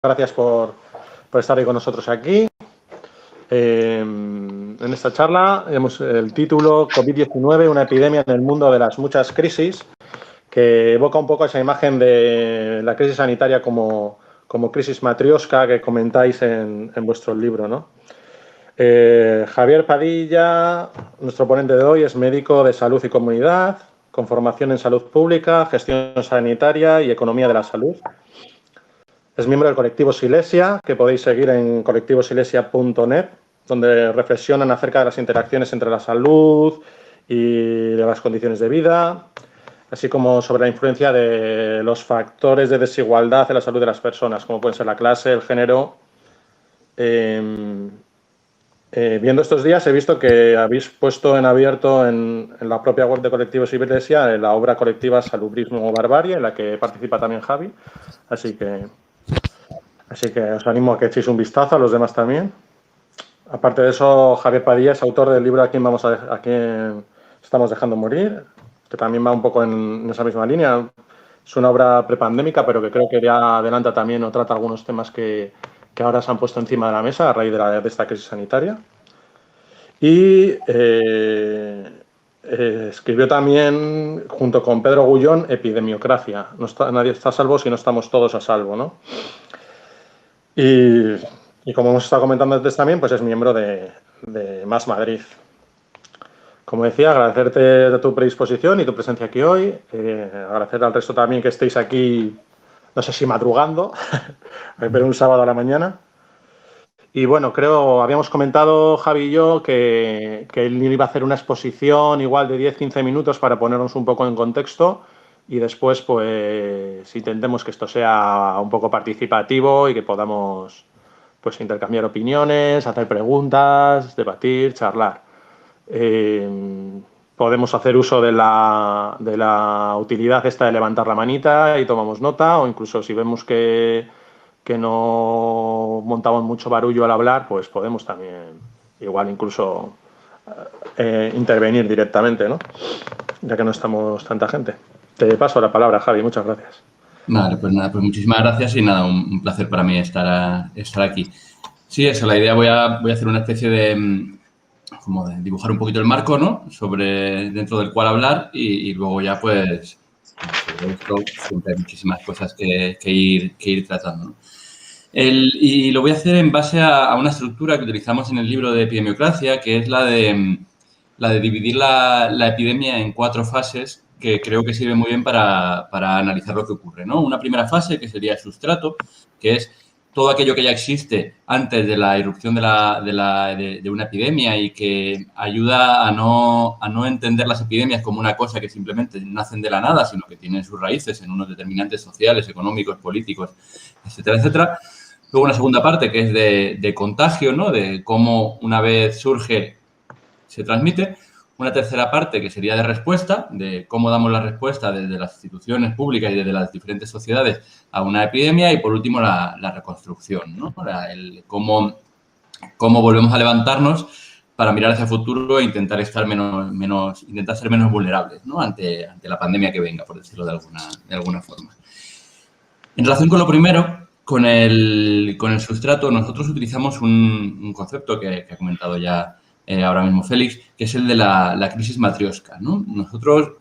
gracias por estar ahí con nosotros aquí. En esta charla el título COVID-19, una epidemia en el mundo de las muchas crisis, que evoca un poco esa imagen de la crisis sanitaria como crisis matrioska que comentáis en vuestro libro, ¿no? Javier Padilla, nuestro ponente de hoy, es médico de salud y comunidad, con formación en salud pública, gestión sanitaria y economía de la salud. Es miembro del colectivo Silesia, que podéis seguir en colectivosilesia.net, donde reflexionan acerca de las interacciones entre la salud y de las condiciones de vida, así como sobre la influencia de los factores de desigualdad en la salud de las personas, como pueden ser la clase, el género. Viendo estos días, he visto que habéis puesto en abierto en la propia web de Colectivos Silesia la obra colectiva Salubrismo o Barbarie, en la que participa también Javi. Así que os animo a que echéis un vistazo, a los demás también. Aparte de eso, Javier Padilla es autor del libro ¿A quién estamos dejando morir?, que también va un poco en esa misma línea. Es una obra prepandémica, pero que creo que ya adelanta también o trata algunos temas que ahora se han puesto encima de la mesa a raíz de esta crisis sanitaria. Y escribió también, junto con Pedro Gullón, Epidemiocracia. Nadie está a salvo si no estamos todos a salvo, ¿no? Y como hemos estado comentando antes también, pues es miembro de Más Madrid. Como decía, agradecerte tu predisposición y tu presencia aquí hoy. Agradecer al resto también que estéis aquí, no sé si madrugando, pero un sábado a la mañana. Y bueno, habíamos comentado Javi y yo que él iba a hacer una exposición igual de 10-15 minutos para ponernos un poco en contexto y después pues intentemos que esto sea un poco participativo y que podamos pues intercambiar opiniones, hacer preguntas, debatir, charlar. Podemos hacer uso de la utilidad esta de levantar la manita y tomamos nota, o incluso si vemos que no montamos mucho barullo al hablar, pues podemos también igual incluso intervenir directamente, ¿no? Ya que no estamos tanta gente. Te paso la palabra, Javi. Muchas gracias. Vale, pues nada, pues muchísimas gracias y nada, un placer para mí estar aquí. Sí, eso, la idea voy a hacer una especie de dibujar un poquito el marco, ¿no? Dentro del cual hablar y luego ya, pues, sobre esto siempre hay muchísimas cosas que ir tratando, ¿no? Y lo voy a hacer en base a una estructura que utilizamos en el libro de Epidemiocracia, que es la de dividir la epidemia en 4 fases, que creo que sirve muy bien para analizar lo que ocurre, ¿no? Una primera fase, que sería el sustrato, que es todo aquello que ya existe antes de la irrupción de una epidemia y que ayuda a no entender las epidemias como una cosa que simplemente nacen de la nada, sino que tienen sus raíces en unos determinantes sociales, económicos, políticos, etcétera, etcétera. Luego una segunda parte que es de contagio, ¿no? De cómo una vez surge se transmite. Una tercera parte que sería de respuesta, de cómo damos la respuesta desde las instituciones públicas y desde las diferentes sociedades a una epidemia. Y, por último, la reconstrucción, ¿no? Cómo volvemos a levantarnos para mirar hacia el futuro e intentar ser menos vulnerables, ¿no? ante la pandemia que venga, por decirlo de alguna forma. En relación con lo primero, con el sustrato, nosotros utilizamos un concepto que ha comentado ya ahora mismo Félix, que es el de la crisis matrioska, ¿no? Nosotros,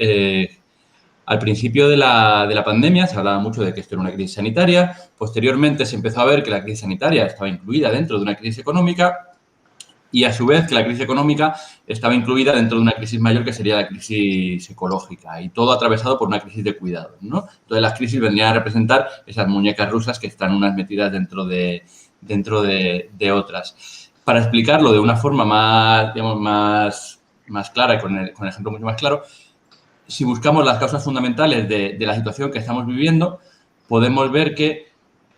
al principio de la pandemia, se hablaba mucho de que esto era una crisis sanitaria. Posteriormente, se empezó a ver que la crisis sanitaria estaba incluida dentro de una crisis económica y, a su vez, que la crisis económica estaba incluida dentro de una crisis mayor, que sería la crisis ecológica, y todo atravesado por una crisis de cuidados, ¿no? Entonces, las crisis vendrían a representar esas muñecas rusas que están unas metidas dentro de otras. Para explicarlo de una forma más clara y con el ejemplo mucho más claro, si buscamos las causas fundamentales de la situación que estamos viviendo, podemos ver que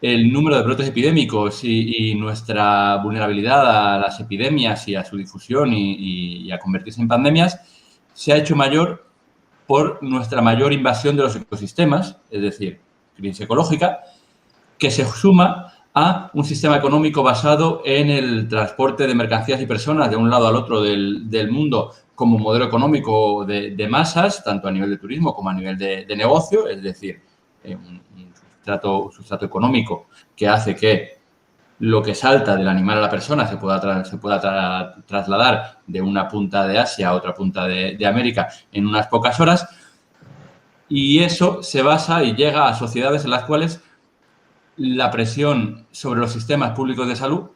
el número de brotes epidémicos y nuestra vulnerabilidad a las epidemias y a su difusión y a convertirse en pandemias se ha hecho mayor por nuestra mayor invasión de los ecosistemas, es decir, crisis ecológica, que se suma a un sistema económico basado en el transporte de mercancías y personas de un lado al otro del mundo como modelo económico de masas, tanto a nivel de turismo como a nivel de negocio, es decir, un sustrato económico que hace que lo que salta del animal a la persona se pueda trasladar de una punta de Asia a otra punta de América en unas pocas horas. Y eso se basa y llega a sociedades en las cuales la presión sobre los sistemas públicos de salud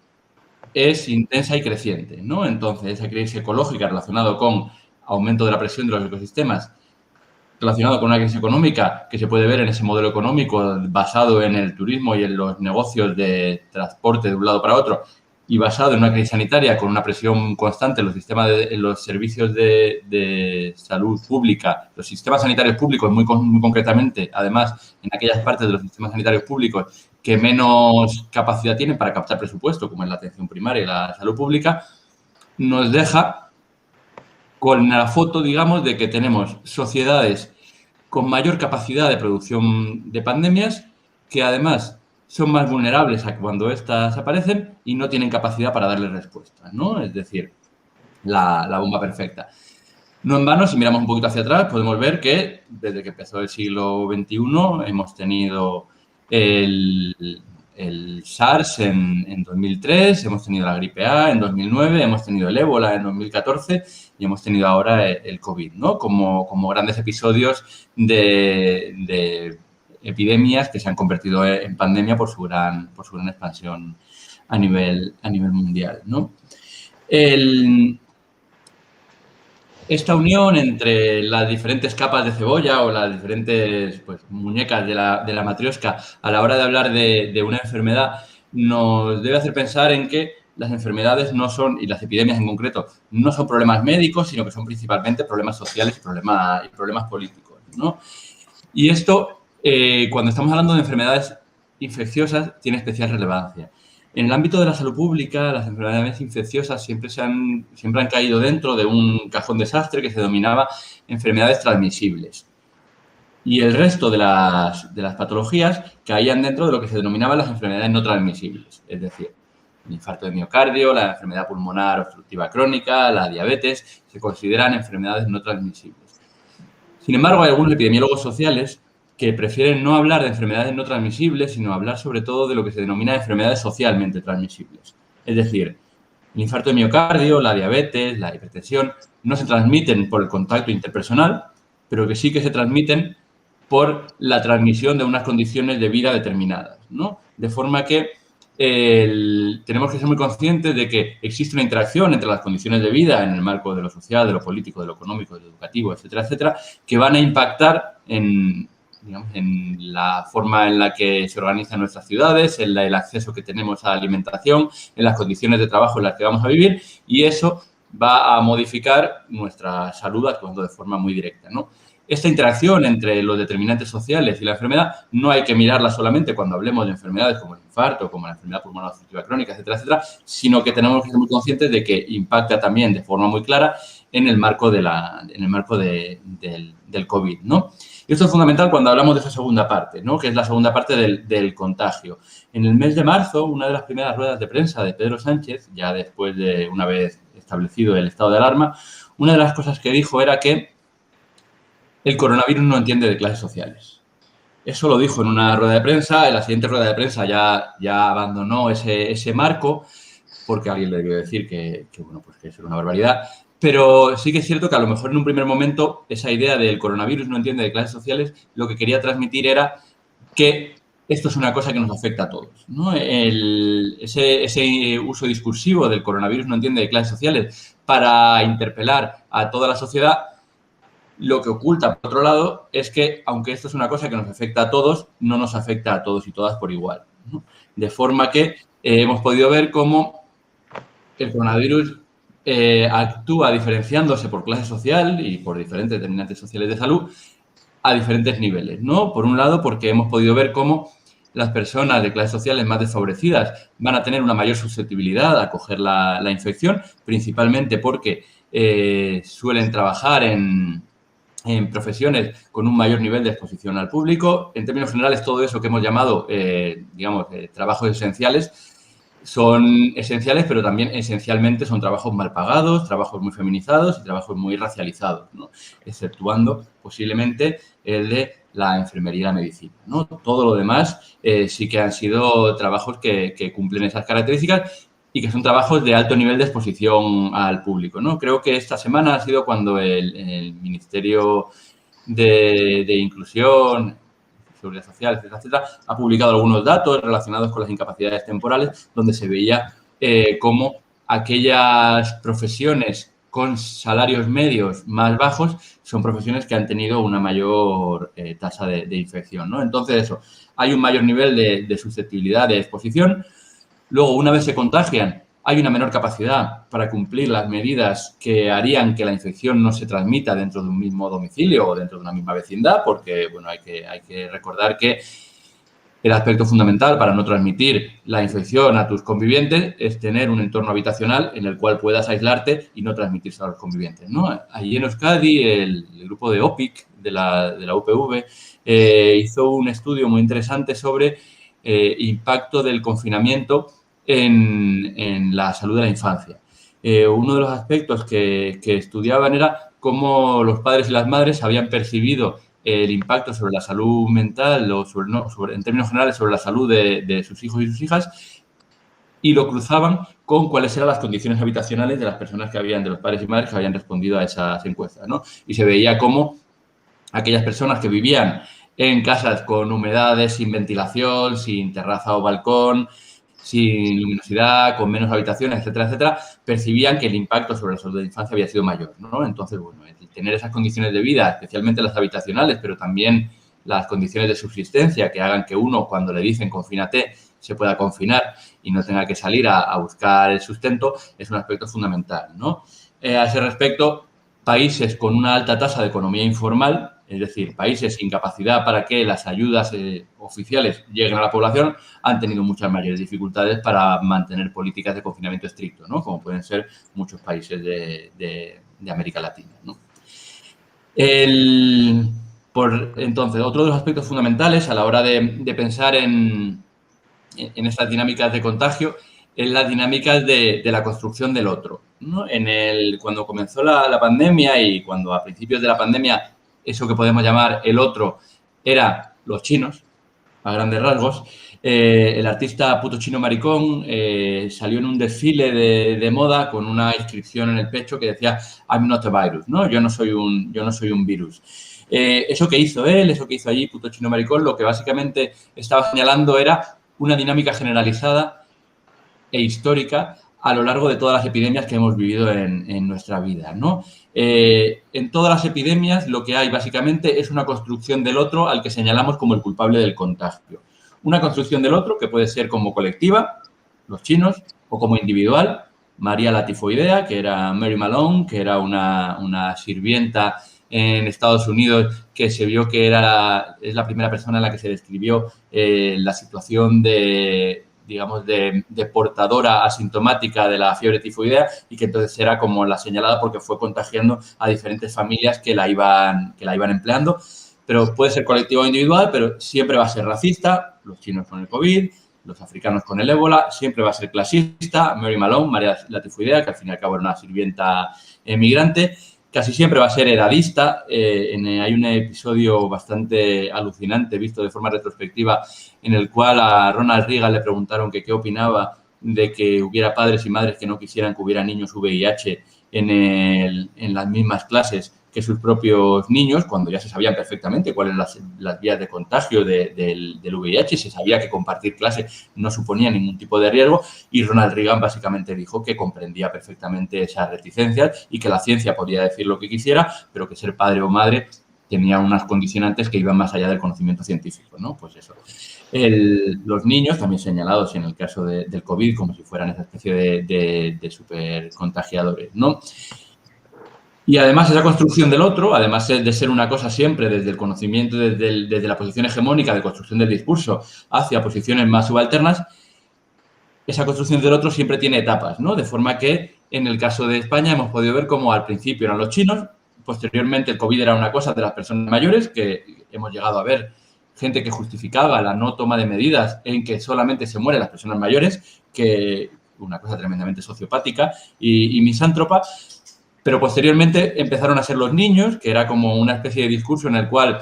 es intensa y creciente, ¿no? Entonces, esa crisis ecológica relacionada con aumento de la presión de los ecosistemas, relacionado con una crisis económica que se puede ver en ese modelo económico basado en el turismo y en los negocios de transporte de un lado para otro, y basado en una crisis sanitaria con una presión constante en los sistemas en los servicios de salud pública, los sistemas sanitarios públicos, muy concretamente, además, en aquellas partes de los sistemas sanitarios públicos que menos capacidad tienen para captar presupuesto, como es la atención primaria y la salud pública, nos deja con la foto, digamos, de que tenemos sociedades con mayor capacidad de producción de pandemias que, además, son más vulnerables a cuando estas aparecen y no tienen capacidad para darle respuesta, ¿no? Es decir, la bomba perfecta. No en vano, si miramos un poquito hacia atrás, podemos ver que desde que empezó el siglo XXI hemos tenido el SARS en 2003, hemos tenido la gripe A en 2009, hemos tenido el ébola en 2014 y hemos tenido ahora el COVID, ¿no? Como grandes episodios de epidemias que se han convertido en pandemia por su gran expansión a nivel mundial, ¿no? Esta unión entre las diferentes capas de cebolla o las diferentes muñecas de la matrioska a la hora de hablar de una enfermedad nos debe hacer pensar en que las enfermedades no son, y las epidemias en concreto, no son problemas médicos, sino que son principalmente problemas sociales y problemas políticos, ¿no? Y esto, cuando estamos hablando de enfermedades infecciosas, tiene especial relevancia. En el ámbito de la salud pública, las enfermedades infecciosas siempre han caído dentro de un cajón desastre que se denominaba enfermedades transmisibles. Y el resto de las patologías caían dentro de lo que se denominaban las enfermedades no transmisibles. Es decir, el infarto de miocardio, la enfermedad pulmonar obstructiva crónica, la diabetes, se consideran enfermedades no transmisibles. Sin embargo, hay algunos epidemiólogos sociales que prefieren no hablar de enfermedades no transmisibles, sino hablar sobre todo de lo que se denomina enfermedades socialmente transmisibles. Es decir, el infarto de miocardio, la diabetes, la hipertensión, no se transmiten por el contacto interpersonal, pero que sí que se transmiten por la transmisión de unas condiciones de vida determinadas, ¿no? De forma que tenemos que ser muy conscientes de que existe una interacción entre las condiciones de vida en el marco de lo social, de lo político, de lo económico, de lo educativo, etcétera, etcétera, que van a impactar en la forma en la que se organizan nuestras ciudades, en el acceso que tenemos a alimentación, en las condiciones de trabajo en las que vamos a vivir, y eso va a modificar nuestra salud actuando de forma muy directa, ¿no? Esta interacción entre los determinantes sociales y la enfermedad no hay que mirarla solamente cuando hablemos de enfermedades como el infarto, como la enfermedad pulmonar obstructiva crónica, etcétera, etcétera, sino que tenemos que ser muy conscientes de que impacta también de forma muy clara en el marco del COVID, ¿no? Y esto es fundamental cuando hablamos de esa segunda parte, ¿no? Que es la segunda parte del contagio. En el mes de marzo, una de las primeras ruedas de prensa de Pedro Sánchez, ya después de una vez establecido el estado de alarma, una de las cosas que dijo era que el coronavirus no entiende de clases sociales. Eso lo dijo en una rueda de prensa. En la siguiente rueda de prensa ya abandonó ese marco porque alguien le debió decir que eso era una barbaridad. Pero sí que es cierto que a lo mejor en un primer momento esa idea del coronavirus no entiende de clases sociales lo que quería transmitir era que esto es una cosa que nos afecta a todos, ¿no? Ese uso discursivo del coronavirus no entiende de clases sociales para interpelar a toda la sociedad, lo que oculta, por otro lado, es que, aunque esto es una cosa que nos afecta a todos, no nos afecta a todos y todas por igual, ¿no? De forma que hemos podido ver cómo el coronavirus actúa diferenciándose por clase social y por diferentes determinantes sociales de salud a diferentes niveles, ¿no? Por un lado, porque hemos podido ver cómo las personas de clases sociales más desfavorecidas van a tener una mayor susceptibilidad a coger la infección, principalmente porque suelen trabajar en profesiones con un mayor nivel de exposición al público. En términos generales, todo eso que hemos llamado, trabajos esenciales, son esenciales, pero también esencialmente son trabajos mal pagados, trabajos muy feminizados y trabajos muy racializados, ¿no? Exceptuando posiblemente el de la enfermería y la medicina, ¿no? Todo lo demás sí que han sido trabajos que cumplen esas características y que son trabajos de alto nivel de exposición al público, ¿no? Creo que esta semana ha sido cuando el Ministerio de Inclusión, Seguridad Social, etcétera, etcétera, ha publicado algunos datos relacionados con las incapacidades temporales, donde se veía cómo aquellas profesiones con salarios medios más bajos son profesiones que han tenido una mayor tasa de infección, ¿no? Entonces, eso, hay un mayor nivel de susceptibilidad de exposición. Luego, una vez se contagian, hay una menor capacidad para cumplir las medidas que harían que la infección no se transmita dentro de un mismo domicilio o dentro de una misma vecindad, porque, bueno, hay que recordar que el aspecto fundamental para no transmitir la infección a tus convivientes es tener un entorno habitacional en el cual puedas aislarte y no transmitirse a los convivientes, ¿no? Allí en Euskadi, el grupo de OPIC, de la UPV, hizo un estudio muy interesante sobre impacto del confinamiento en la salud de la infancia. Uno de los aspectos que estudiaban era cómo los padres y las madres habían percibido el impacto sobre la salud mental o en términos generales sobre la salud de sus hijos y sus hijas, y lo cruzaban con cuáles eran las condiciones habitacionales de las personas de los padres y madres que habían respondido a esas encuestas, ¿no? Y se veía cómo aquellas personas que vivían en casas con humedades, sin ventilación, sin terraza o balcón, sin luminosidad, con menos habitaciones, etcétera, etcétera, percibían que el impacto sobre la salud de la infancia había sido mayor, ¿no? Entonces, bueno, tener esas condiciones de vida, especialmente las habitacionales, pero también las condiciones de subsistencia que hagan que uno, cuando le dicen confínate, se pueda confinar y no tenga que salir a buscar el sustento, es un aspecto fundamental, ¿no? A ese respecto, países con una alta tasa de economía informal, es decir, países sin capacidad para que las ayudas oficiales lleguen a la población, han tenido muchas mayores dificultades para mantener políticas de confinamiento estricto, ¿no? Como pueden ser muchos países de América Latina, ¿no? Entonces, otro de los aspectos fundamentales a la hora de pensar en estas dinámicas de contagio es las dinámicas de la construcción del otro, ¿no? Cuando comenzó la pandemia y cuando a principios de la pandemia eso que podemos llamar el otro era los chinos, a grandes rasgos, el artista Puto Chino Maricón salió en un desfile de moda con una inscripción en el pecho que decía I'm not a virus, ¿no? Yo no soy un virus. Eso que hizo él, eso que hizo allí Puto Chino Maricón, lo que básicamente estaba señalando era una dinámica generalizada e histórica a lo largo de todas las epidemias que hemos vivido en nuestra vida, ¿no? En todas las epidemias lo que hay básicamente es una construcción del otro al que señalamos como el culpable del contagio. Una construcción del otro que puede ser como colectiva, los chinos, o como individual, María la tifoidea, que era Mary Malone, que era una sirvienta en Estados Unidos que se vio que es la primera persona en la que se describió la situación de portadora asintomática de la fiebre tifoidea y que entonces era como la señalada porque fue contagiando a diferentes familias que la iban empleando. Pero puede ser colectivo o individual, pero siempre va a ser racista, los chinos con el COVID, los africanos con el ébola, siempre va a ser clasista, Mary Malone, María la tifoidea, que al fin y al cabo era una sirvienta migrante, casi siempre va a ser edadista. Hay un episodio bastante alucinante, visto de forma retrospectiva, en el cual a Ronald Reagan le preguntaron que qué opinaba de que hubiera padres y madres que no quisieran que hubiera niños VIH en las mismas clases que sus propios niños, cuando ya se sabían perfectamente cuáles eran las vías de contagio del VIH, se sabía que compartir clase no suponía ningún tipo de riesgo, y Ronald Reagan básicamente dijo que comprendía perfectamente esas reticencias y que la ciencia podía decir lo que quisiera, pero que ser padre o madre tenía unas condicionantes que iban más allá del conocimiento científico, ¿no? Pues eso. Los niños, también señalados en el caso del COVID, como si fueran esa especie de supercontagiadores, ¿no? Y además esa construcción del otro, además de ser una cosa siempre desde el conocimiento, desde la posición hegemónica de construcción del discurso hacia posiciones más subalternas, esa construcción del otro siempre tiene etapas, ¿no? De forma que en el caso de España hemos podido ver cómo al principio eran los chinos, posteriormente el COVID era una cosa de las personas mayores, que hemos llegado a ver gente que justificaba la no toma de medidas en que solamente se mueren las personas mayores, que una cosa tremendamente sociopática y misántropa. Pero posteriormente empezaron a ser los niños, que era como una especie de discurso en el cual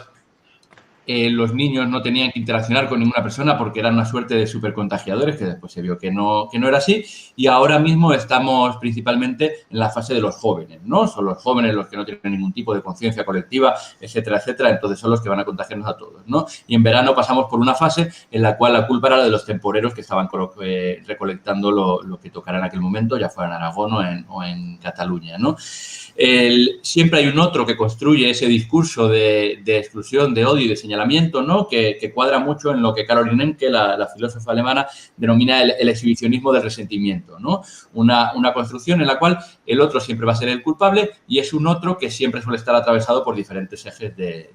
los niños no tenían que interaccionar con ninguna persona porque eran una suerte de supercontagiadores, que después se vio que no era así. Y ahora mismo estamos principalmente en la fase de los jóvenes, ¿no? Son los jóvenes los que no tienen ningún tipo de conciencia colectiva, etcétera, etcétera. Entonces son los que van a contagiarnos a todos, ¿no? Y en verano pasamos por una fase en la cual la culpa era de los temporeros que estaban recolectando lo que tocara en aquel momento, ya fuera en Aragón o en Cataluña, ¿no? Siempre hay un otro que construye ese discurso de exclusión, de odio y de señalamiento, ¿no? Que cuadra mucho en lo que Caroline Enke, la filósofa alemana, denomina el exhibicionismo del resentimiento, ¿no? Una construcción en la cual el otro siempre va a ser el culpable y es un otro que siempre suele estar atravesado por diferentes ejes de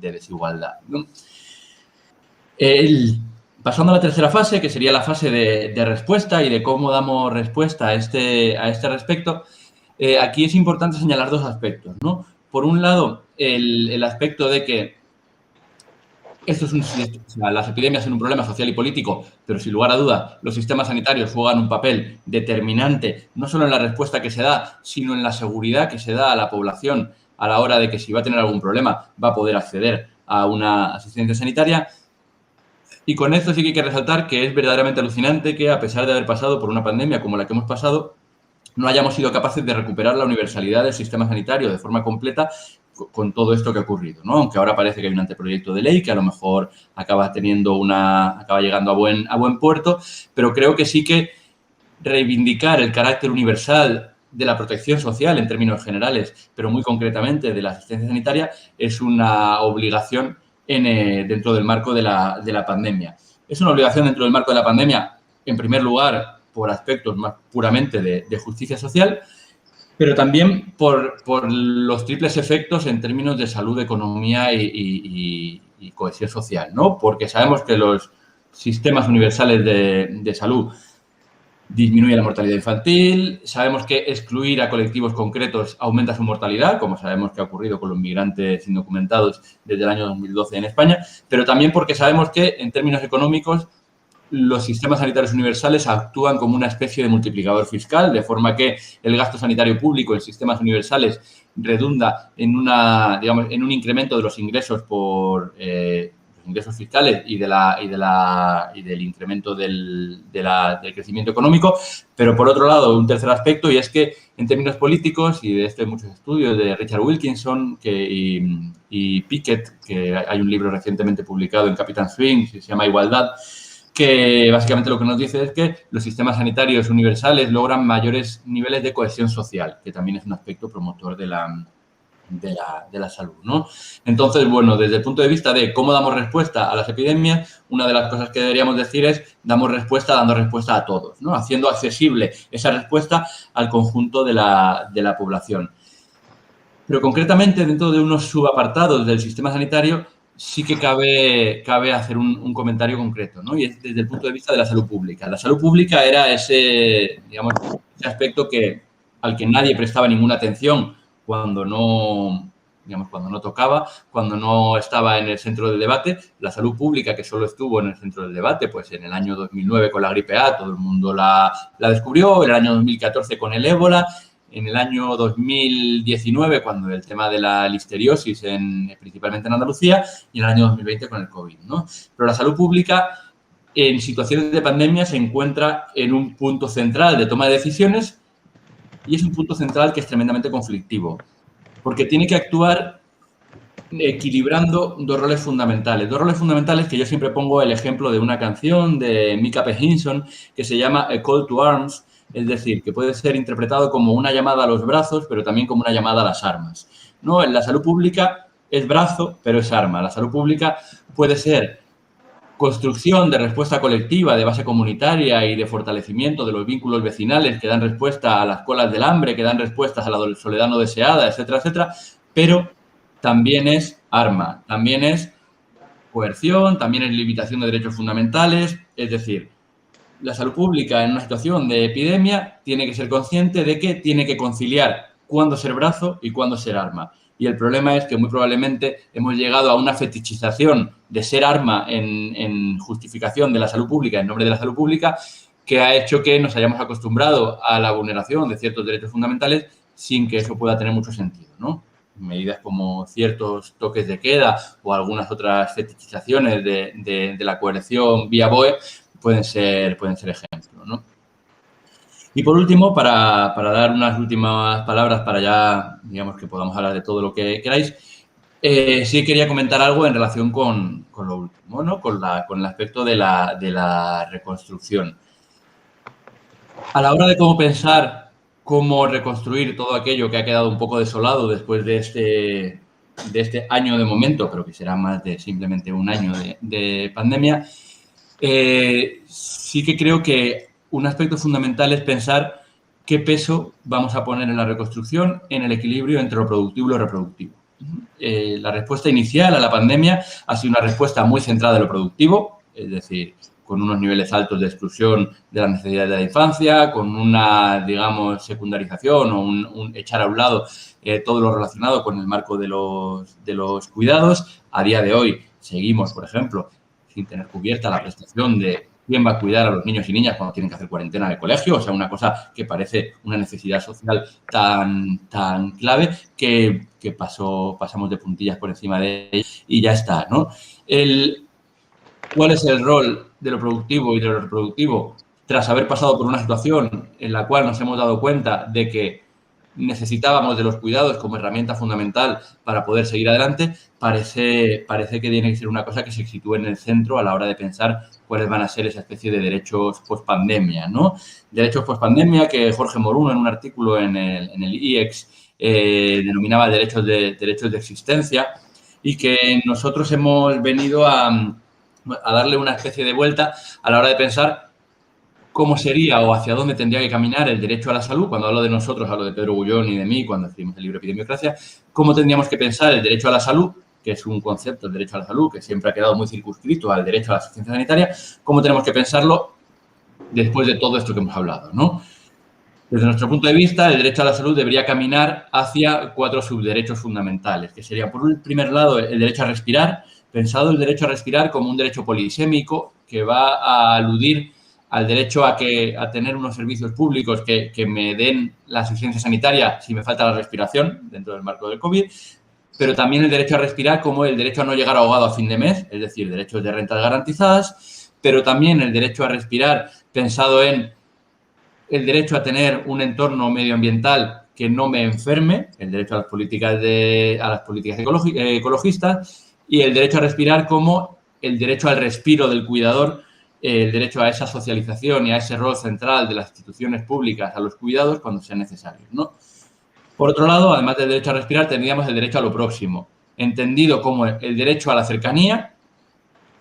desigualdad, ¿no? Pasando a la tercera fase, que sería la fase de respuesta y de cómo damos respuesta a este respecto, aquí es importante señalar dos aspectos, ¿no? Por un lado, el aspecto de que las epidemias son un problema social y político, pero sin lugar a duda los sistemas sanitarios juegan un papel determinante, no solo en la respuesta que se da, sino en la seguridad que se da a la población a la hora de que si va a tener algún problema va a poder acceder a una asistencia sanitaria. Y con esto sí que hay que resaltar que es verdaderamente alucinante que, a pesar de haber pasado por una pandemia como la que hemos pasado, no hayamos sido capaces de recuperar la universalidad del sistema sanitario de forma completa con todo esto que ha ocurrido, ¿no? Aunque ahora parece que hay un anteproyecto de ley que a lo mejor acaba llegando a buen puerto, pero creo que sí que reivindicar el carácter universal de la protección social en términos generales, pero muy concretamente de la asistencia sanitaria, es una obligación dentro del marco de la pandemia. Es una obligación dentro del marco de la pandemia, en primer lugar, por aspectos más puramente de justicia social, pero también por los triples efectos en términos de salud, economía y cohesión social, ¿no? Porque sabemos que los sistemas universales de salud disminuyen la mortalidad infantil, sabemos que excluir a colectivos concretos aumenta su mortalidad, como sabemos que ha ocurrido con los migrantes indocumentados desde el año 2012 en España, pero también porque sabemos que en términos económicos los sistemas sanitarios universales actúan como una especie de multiplicador fiscal, de forma que el gasto sanitario público en sistemas universales redunda en un incremento de los ingresos por ingresos fiscales y del incremento del crecimiento económico. Pero, por otro lado, un tercer aspecto, y es que en términos políticos, y de esto hay muchos estudios de Richard Wilkinson y Pickett, que hay un libro recientemente publicado en Capitán Swing, que se llama Igualdad, que básicamente lo que nos dice es que los sistemas sanitarios universales logran mayores niveles de cohesión social, que también es un aspecto promotor de la salud, ¿no? Entonces, bueno, desde el punto de vista de cómo damos respuesta a las epidemias, una de las cosas que deberíamos decir es dando respuesta a todos, ¿no? Haciendo accesible esa respuesta al conjunto de la población. Pero concretamente, dentro de unos subapartados del sistema sanitario, sí que cabe hacer un comentario concreto, ¿no? Y es desde el punto de vista de la salud pública. La salud pública era ese aspecto al que nadie prestaba ninguna atención cuando no tocaba, cuando no estaba en el centro del debate. La salud pública, que solo estuvo en el centro del debate, pues en el año 2009 con la gripe A, todo el mundo la descubrió, en el año 2014 con el ébola, en el año 2019, cuando el tema de la listeriosis, principalmente en Andalucía, y en el año 2020 con el COVID, ¿no? Pero la salud pública, en situaciones de pandemia, se encuentra en un punto central de toma de decisiones y es un punto central que es tremendamente conflictivo, porque tiene que actuar equilibrando dos roles fundamentales que yo siempre pongo el ejemplo de una canción de Mika P. Hinson que se llama A Call to Arms. Es decir, que puede ser interpretado como una llamada a los brazos, pero también como una llamada a las armas, ¿no? En la salud pública es brazo, pero es arma. La salud pública puede ser construcción de respuesta colectiva, de base comunitaria y de fortalecimiento de los vínculos vecinales que dan respuesta a las colas del hambre, que dan respuestas a la soledad no deseada, etcétera, etcétera, pero también es arma, también es coerción, también es limitación de derechos fundamentales, es decir, la salud pública en una situación de epidemia tiene que ser consciente de que tiene que conciliar cuándo ser brazo y cuándo ser arma. Y el problema es que muy probablemente hemos llegado a una fetichización de ser arma en justificación de la salud pública, en nombre de la salud pública, que ha hecho que nos hayamos acostumbrado a la vulneración de ciertos derechos fundamentales sin que eso pueda tener mucho sentido, ¿no? medidas como ciertos toques de queda o algunas otras fetichizaciones de la coerción vía BOE pueden ser ejemplos, ¿no? Y por último, para dar unas últimas palabras para ya, digamos, que podamos hablar de todo lo que queráis, sí quería comentar algo en relación con lo último, ¿no? Con el aspecto de la reconstrucción. A la hora de cómo pensar cómo reconstruir todo aquello que ha quedado un poco desolado después de este año de momento, pero que será más de simplemente un año de pandemia, sí que creo que un aspecto fundamental es pensar qué peso vamos a poner en la reconstrucción en el equilibrio entre lo productivo y lo reproductivo. La respuesta inicial a la pandemia ha sido una respuesta muy centrada en lo productivo, es decir, con unos niveles altos de exclusión de las necesidades de la infancia, con una, digamos, secundarización o un echar a un lado todo lo relacionado con el marco de los cuidados. A día de hoy seguimos, por ejemplo, sin tener cubierta la prestación de quién va a cuidar a los niños y niñas cuando tienen que hacer cuarentena en el colegio. O sea, una cosa que parece una necesidad social tan clave que pasamos de puntillas por encima de ella y ya está, ¿no? ¿Cuál es el rol de lo productivo y de lo reproductivo? Tras haber pasado por una situación en la cual nos hemos dado cuenta de que necesitábamos de los cuidados como herramienta fundamental para poder seguir adelante, parece que tiene que ser una cosa que se sitúe en el centro a la hora de pensar cuáles van a ser esa especie de derechos post-pandemia, ¿no? Derechos post-pandemia que Jorge Moruno, en un artículo en el IEX, denominaba derechos de existencia y que nosotros hemos venido a darle una especie de vuelta a la hora de pensar cómo sería o hacia dónde tendría que caminar el derecho a la salud. Cuando hablo de nosotros, hablo de Pedro Bullón y de mí, cuando escribimos el libro Epidemiocracia. Cómo tendríamos que pensar el derecho a la salud, que es un concepto, el derecho a la salud, que siempre ha quedado muy circunscrito al derecho a la asistencia sanitaria. Cómo tenemos que pensarlo después de todo esto que hemos hablado, ¿no? Desde nuestro punto de vista, el derecho a la salud debería caminar hacia 4 subderechos fundamentales, que serían, por un primer lado, el derecho a respirar, pensado el derecho a respirar como un derecho polisémico que va a aludir al derecho a tener unos servicios públicos que me den la asistencia sanitaria si me falta la respiración dentro del marco del COVID, pero también el derecho a respirar como el derecho a no llegar ahogado a fin de mes, es decir, derechos de rentas garantizadas, pero también el derecho a respirar pensado en el derecho a tener un entorno medioambiental que no me enferme, el derecho a las políticas ecologistas y el derecho a respirar como el derecho al respiro del cuidador, el derecho a esa socialización y a ese rol central de las instituciones públicas a los cuidados cuando sean necesarios, ¿no? Por otro lado, además del derecho a respirar, tendríamos el derecho a lo próximo, entendido como el derecho a la cercanía,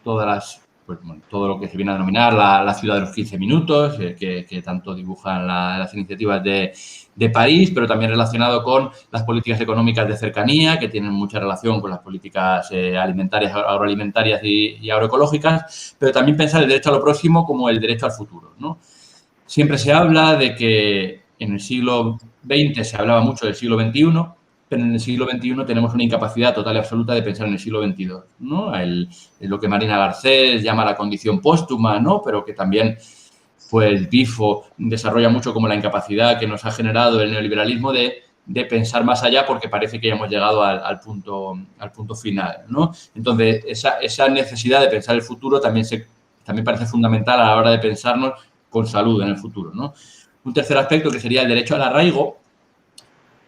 todo lo que se viene a denominar la ciudad de los 15 minutos, que tanto dibujan las iniciativas de París, pero también relacionado con las políticas económicas de cercanía, que tienen mucha relación con las políticas alimentarias, agroalimentarias y agroecológicas, pero también pensar el derecho a lo próximo como el derecho al futuro, ¿no? Siempre se habla de que en el siglo XX se hablaba mucho del siglo XXI, pero en el siglo XXI tenemos una incapacidad total y absoluta de pensar en el siglo XXII, ¿no? Lo que Marina Garcés llama la condición póstuma, ¿no? Pero que también, pues, Bifo desarrolla mucho como la incapacidad que nos ha generado el neoliberalismo de pensar más allá porque parece que ya hemos llegado al punto final, ¿no? Entonces, esa necesidad de pensar el futuro también parece fundamental a la hora de pensarnos con salud en el futuro, ¿no? Un tercer aspecto que sería el derecho al arraigo,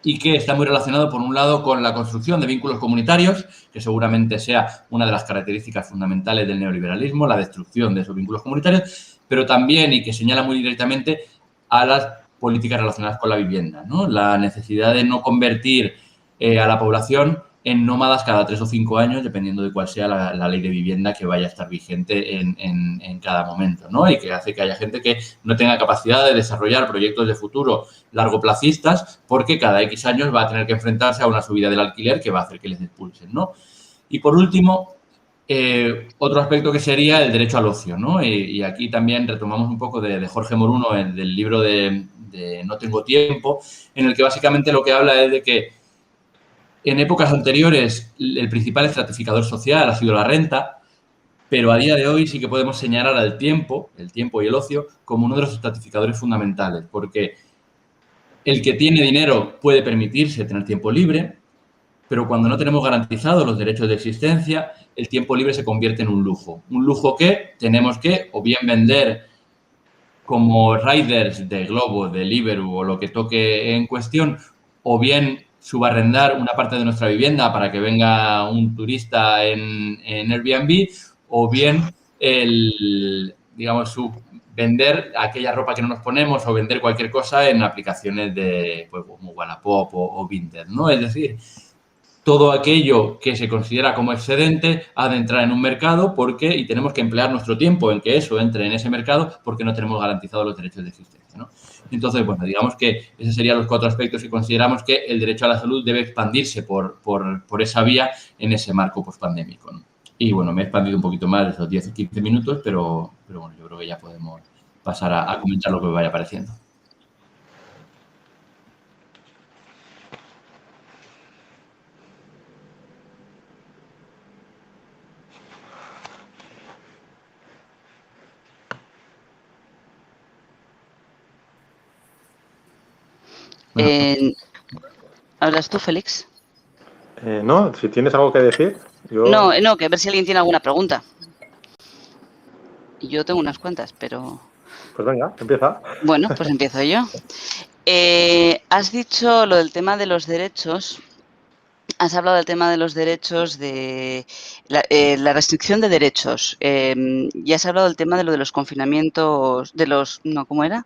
y que está muy relacionado, por un lado, con la construcción de vínculos comunitarios, que seguramente sea una de las características fundamentales del neoliberalismo, la destrucción de esos vínculos comunitarios, pero también, y que señala muy directamente, a las políticas relacionadas con la vivienda, ¿no? La necesidad de no convertir a la población en nómadas cada 3 o 5 años, dependiendo de cuál sea la ley de vivienda que vaya a estar vigente en cada momento, ¿no? Y que hace que haya gente que no tenga capacidad de desarrollar proyectos de futuro largoplacistas porque cada X años va a tener que enfrentarse a una subida del alquiler que va a hacer que les expulsen, ¿no? Y, por último, otro aspecto que sería el derecho al ocio, ¿no? Y aquí también retomamos un poco de Jorge Moruno, del libro de No tengo tiempo, en el que básicamente lo que habla es de que en épocas anteriores el principal estratificador social ha sido la renta, pero a día de hoy sí que podemos señalar al tiempo y el ocio, como uno de los estratificadores fundamentales, porque el que tiene dinero puede permitirse tener tiempo libre, pero cuando no tenemos garantizados los derechos de existencia, el tiempo libre se convierte en un lujo. Un lujo que tenemos que o bien vender como riders de Globo, de Deliveroo o lo que toque en cuestión, o bien subarrendar una parte de nuestra vivienda para que venga un turista en Airbnb, o bien vender aquella ropa que no nos ponemos o vender cualquier cosa en aplicaciones de pues, como Wallapop o Vinted, ¿no? Es decir, todo aquello que se considera como excedente ha de entrar en un mercado y tenemos que emplear nuestro tiempo en que eso entre en ese mercado porque no tenemos garantizados los derechos de existencia, ¿no? Entonces, bueno, digamos que esos serían los 4 aspectos que consideramos que el derecho a la salud debe expandirse por esa vía en ese marco pospandémico, ¿no? Y, bueno, me he expandido un poquito más de esos 10 o 15 minutos, pero bueno, yo creo que ya podemos pasar a comentar lo que me vaya apareciendo. ¿Hablas tú, Félix? No, si tienes algo que decir. Yo... No, que a ver si alguien tiene alguna pregunta. Yo tengo unas cuantas, pero... Pues venga, empieza. Bueno, pues empiezo yo. Has dicho lo del tema de los derechos. Has hablado del tema de los derechos, de la restricción de derechos. Y has hablado del tema de lo de los confinamientos, de los... No, ¿cómo era?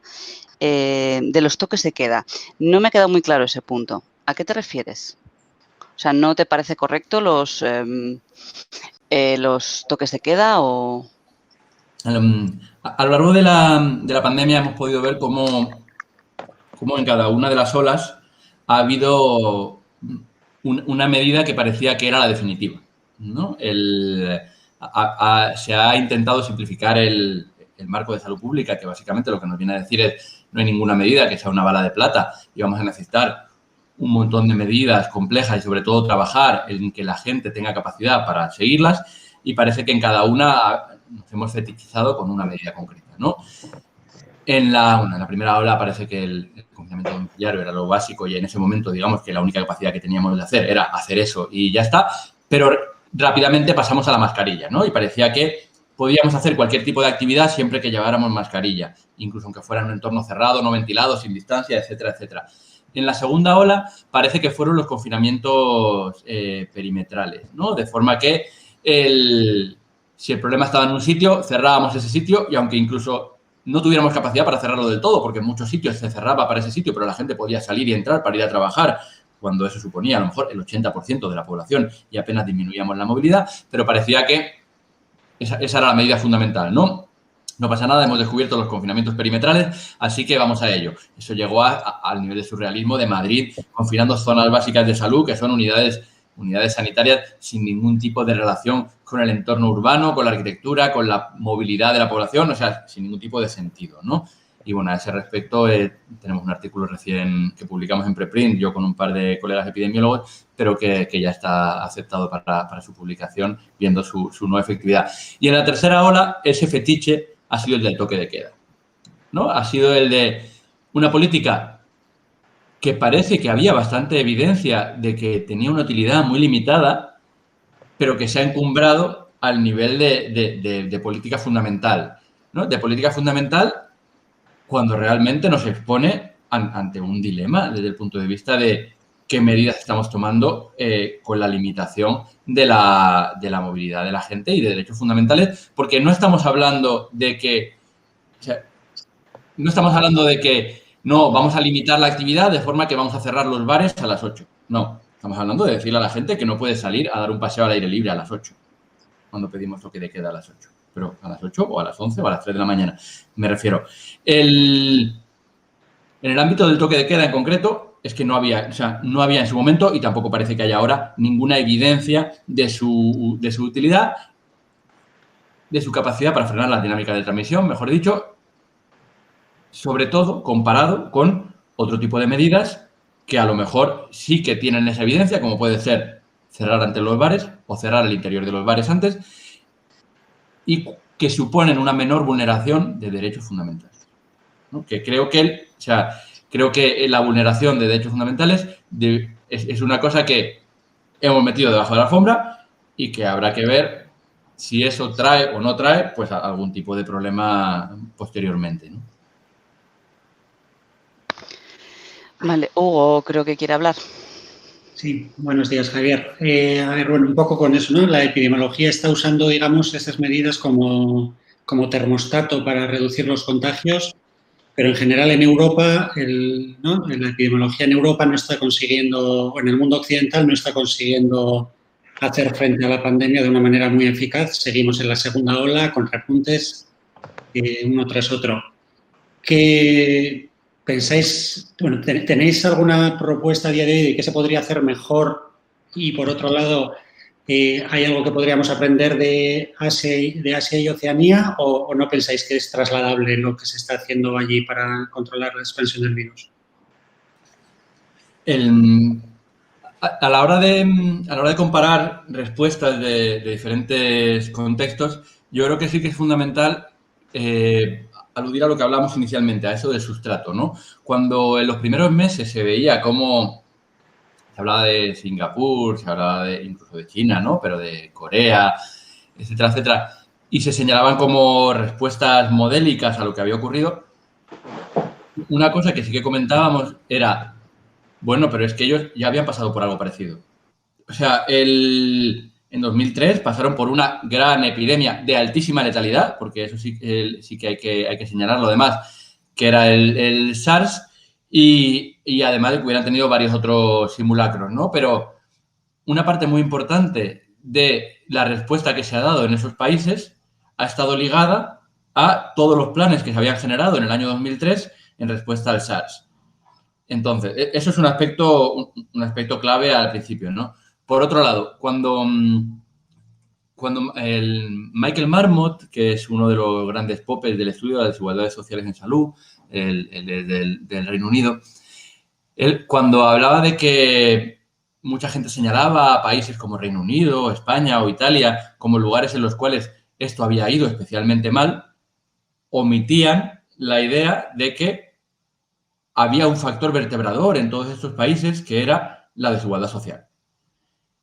De los toques de queda. No me ha quedado muy claro ese punto. ¿A qué te refieres? O sea, ¿no te parece correcto los toques de queda o...? A lo largo de la pandemia hemos podido ver cómo en cada una de las olas ha habido una medida que parecía que era la definitiva, ¿no? Se ha intentado simplificar el marco de salud pública, que básicamente lo que nos viene a decir es no hay ninguna medida que sea una bala de plata y vamos a necesitar un montón de medidas complejas y sobre todo trabajar en que la gente tenga capacidad para seguirlas, y parece que en cada una nos hemos fetichizado con una medida concreta, ¿no? En la primera ola parece que el confinamiento domiciliario era lo básico y en ese momento, digamos, que la única capacidad que teníamos de hacer era hacer eso y ya está, pero rápidamente pasamos a la mascarilla, ¿no? Y parecía que podíamos hacer cualquier tipo de actividad siempre que lleváramos mascarilla, incluso aunque fuera en un entorno cerrado, no ventilado, sin distancia, etcétera, etcétera. En la segunda ola parece que fueron los confinamientos perimetrales, ¿no? De forma que si el problema estaba en un sitio, cerrábamos ese sitio y aunque incluso no tuviéramos capacidad para cerrarlo del todo, porque en muchos sitios se cerraba para ese sitio, pero la gente podía salir y entrar para ir a trabajar, cuando eso suponía a lo mejor el 80% de la población y apenas disminuíamos la movilidad, pero parecía que esa era la medida fundamental, ¿no? No pasa nada, hemos descubierto los confinamientos perimetrales, así que vamos a ello. Eso llegó al nivel de surrealismo de Madrid, confinando zonas básicas de salud, que son unidades sanitarias sin ningún tipo de relación con el entorno urbano, con la arquitectura, con la movilidad de la población, o sea, sin ningún tipo de sentido, ¿no? Y, bueno, a ese respecto tenemos un artículo recién que publicamos en preprint, yo con un par de colegas epidemiólogos, pero que ya está aceptado para su publicación, viendo su no efectividad. Y en la tercera ola, ese fetiche ha sido el del toque de queda, ¿no? Ha sido el de una política que parece que había bastante evidencia de que tenía una utilidad muy limitada, pero que se ha encumbrado al nivel de política fundamental, ¿no? De política fundamental cuando realmente nos expone ante un dilema desde el punto de vista de qué medidas estamos tomando con la limitación de la movilidad de la gente y de derechos fundamentales, porque no estamos hablando de que, no, vamos a limitar la actividad de forma que vamos a cerrar los bares a las 8. No, estamos hablando de decirle a la gente que no puede salir a dar un paseo al aire libre a las 8, cuando pedimos toque de queda a las 8. Pero a las 8 o a las 11 o a las 3 de la mañana, me refiero. En el ámbito del toque de queda en concreto, es que no había en su momento, y tampoco parece que haya ahora, ninguna evidencia de su utilidad, de su capacidad para frenar la dinámica de transmisión, mejor dicho, sobre todo comparado con otro tipo de medidas que a lo mejor sí que tienen esa evidencia, como puede ser cerrar antes los bares o cerrar el interior de los bares antes, y que suponen una menor vulneración de derechos fundamentales, ¿no? Que creo que la vulneración de derechos fundamentales es una cosa que hemos metido debajo de la alfombra y que habrá que ver si eso trae o no trae pues algún tipo de problema posteriormente, ¿no? Vale, Hugo creo que quiere hablar. Sí, buenos días, Javier. A ver, bueno, un poco con eso, ¿no? La epidemiología está usando, digamos, esas medidas como termostato para reducir los contagios, pero en general en Europa, la epidemiología en Europa no está consiguiendo, o en el mundo occidental no está consiguiendo hacer frente a la pandemia de una manera muy eficaz. Seguimos en la segunda ola con repuntes uno tras otro. ¿Qué pensáis, bueno, tenéis alguna propuesta a día de hoy de qué se podría hacer mejor? Y por otro lado, ¿hay algo que podríamos aprender de Asia y Oceanía o no pensáis que es trasladable lo que se está haciendo allí para controlar la expansión del virus? A la hora de comparar respuestas de diferentes contextos, yo creo que sí que es fundamental aludir a lo que hablamos inicialmente, a eso del sustrato, ¿no? Cuando en los primeros meses se veía cómo se hablaba de Singapur, se hablaba incluso de China, ¿no? Pero de Corea, etcétera, etcétera, y se señalaban como respuestas modélicas a lo que había ocurrido, una cosa que sí que comentábamos era, bueno, pero es que ellos ya habían pasado por algo parecido. O sea, en 2003 pasaron por una gran epidemia de altísima letalidad, porque eso sí que hay que señalarlo, además, que era el SARS, y además de que hubieran tenido varios otros simulacros, ¿no? Pero una parte muy importante de la respuesta que se ha dado en esos países ha estado ligada a todos los planes que se habían generado en el año 2003 en respuesta al SARS. Entonces, eso es un aspecto clave al principio, ¿no? Por otro lado, cuando el Michael Marmot, que es uno de los grandes popes del estudio de las desigualdades sociales en salud, del Reino Unido, él cuando hablaba de que mucha gente señalaba a países como Reino Unido, España o Italia como lugares en los cuales esto había ido especialmente mal, omitían la idea de que había un factor vertebrador en todos estos países que era la desigualdad social.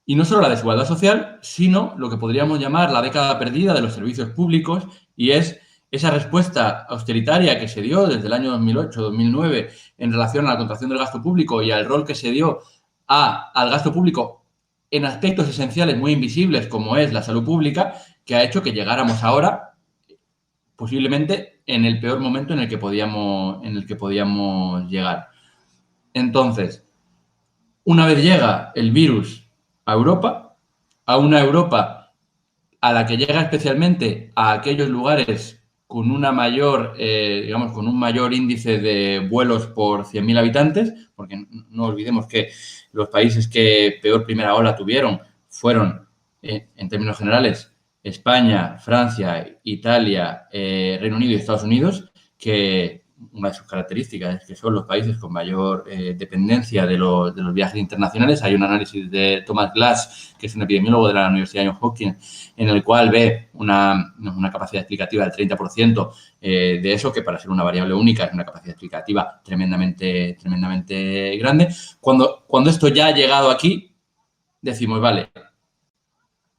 Y no solo la desigualdad social, sino lo que podríamos llamar la década perdida de los servicios públicos, y es esa respuesta austeritaria que se dio desde el año 2008-2009 en relación a la contracción del gasto público y al rol que se dio al gasto público en aspectos esenciales muy invisibles como es la salud pública, que ha hecho que llegáramos ahora posiblemente en el peor momento en el que podíamos llegar. Entonces, una vez llega el virus a Europa, a una Europa a la que llega especialmente a aquellos lugares con una mayor, con un mayor índice de vuelos por 100.000 habitantes, porque no olvidemos que los países que peor primera ola tuvieron fueron, en términos generales, España, Francia, Italia, Reino Unido y Estados Unidos, que una de sus características es que son los países con mayor dependencia de los viajes internacionales. Hay un análisis de Thomas Glass, que es un epidemiólogo de la Universidad de Johns Hopkins, en el cual ve una capacidad explicativa del 30% de eso, que para ser una variable única es una capacidad explicativa tremendamente grande. Cuando esto ya ha llegado aquí, decimos, vale,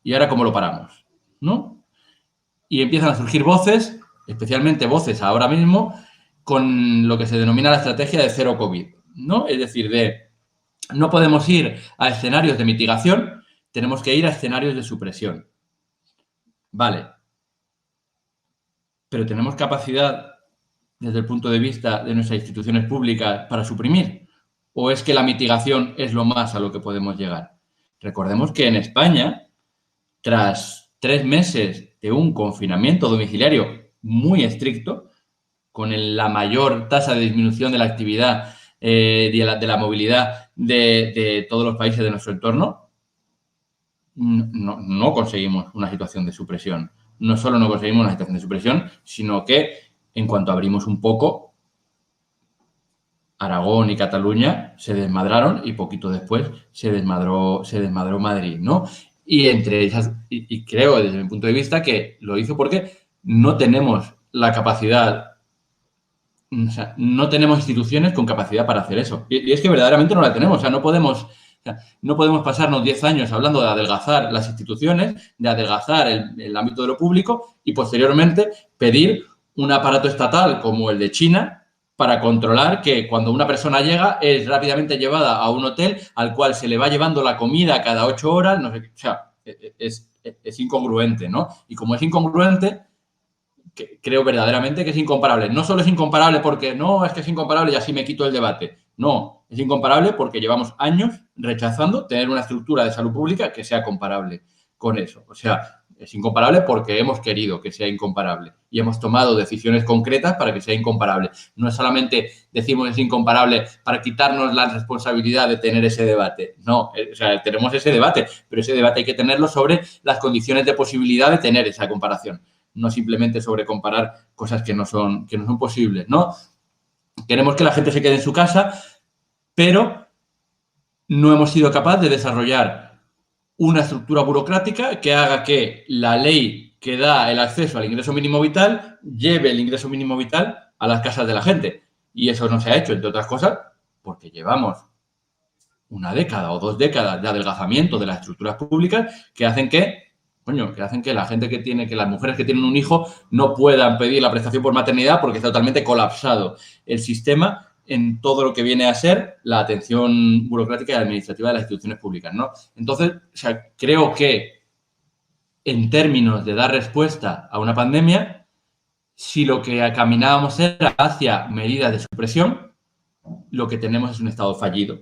¿y ahora cómo lo paramos? ¿No? Y empiezan a surgir voces, especialmente voces ahora mismo, con lo que se denomina la estrategia de cero COVID, ¿no? Es decir, no podemos ir a escenarios de mitigación, tenemos que ir a escenarios de supresión. Vale. Pero ¿tenemos capacidad desde el punto de vista de nuestras instituciones públicas para suprimir? ¿O es que la mitigación es lo más a lo que podemos llegar? Recordemos que en España, tras 3 meses de un confinamiento domiciliario muy estricto, con la mayor tasa de disminución de la actividad, de la movilidad de todos los países de nuestro entorno, no conseguimos una situación de supresión. No solo no conseguimos una situación de supresión, sino que en cuanto abrimos un poco, Aragón y Cataluña se desmadraron y poquito después se desmadró Madrid, ¿no? Y entre ellas, y creo desde mi punto de vista que lo hizo porque no tenemos la capacidad. O sea, no tenemos instituciones con capacidad para hacer eso. Y es que verdaderamente no la tenemos. O sea, no podemos sea, no podemos pasarnos 10 años hablando de adelgazar las instituciones, de adelgazar el ámbito de lo público y posteriormente pedir un aparato estatal como el de China para controlar que cuando una persona llega es rápidamente llevada a un hotel al cual se le va llevando la comida cada 8 horas. No sé, o sea, es incongruente, ¿no? Y como es incongruente, creo verdaderamente que es incomparable. No solo es incomparable porque no, es que es incomparable y así me quito el debate. No, es incomparable porque llevamos años rechazando tener una estructura de salud pública que sea comparable con eso. O sea, es incomparable porque hemos querido que sea incomparable y hemos tomado decisiones concretas para que sea incomparable. No es solamente decimos es incomparable para quitarnos la responsabilidad de tener ese debate. No, o sea, tenemos ese debate, pero ese debate hay que tenerlo sobre las condiciones de posibilidad de tener esa comparación. No simplemente sobre comparar cosas que no son posibles, ¿no? Queremos que la gente se quede en su casa, pero no hemos sido capaces de desarrollar una estructura burocrática que haga que la ley que da el acceso al ingreso mínimo vital lleve el ingreso mínimo vital a las casas de la gente. Y eso no se ha hecho, entre otras cosas, porque llevamos una década o 2 décadas de adelgazamiento de las estructuras públicas que hacen que la gente que las mujeres que tienen un hijo no puedan pedir la prestación por maternidad porque está totalmente colapsado el sistema en todo lo que viene a ser la atención burocrática y administrativa de las instituciones públicas, ¿no? Entonces, o sea, creo que en términos de dar respuesta a una pandemia, si lo que caminábamos era hacia medidas de supresión, lo que tenemos es un Estado fallido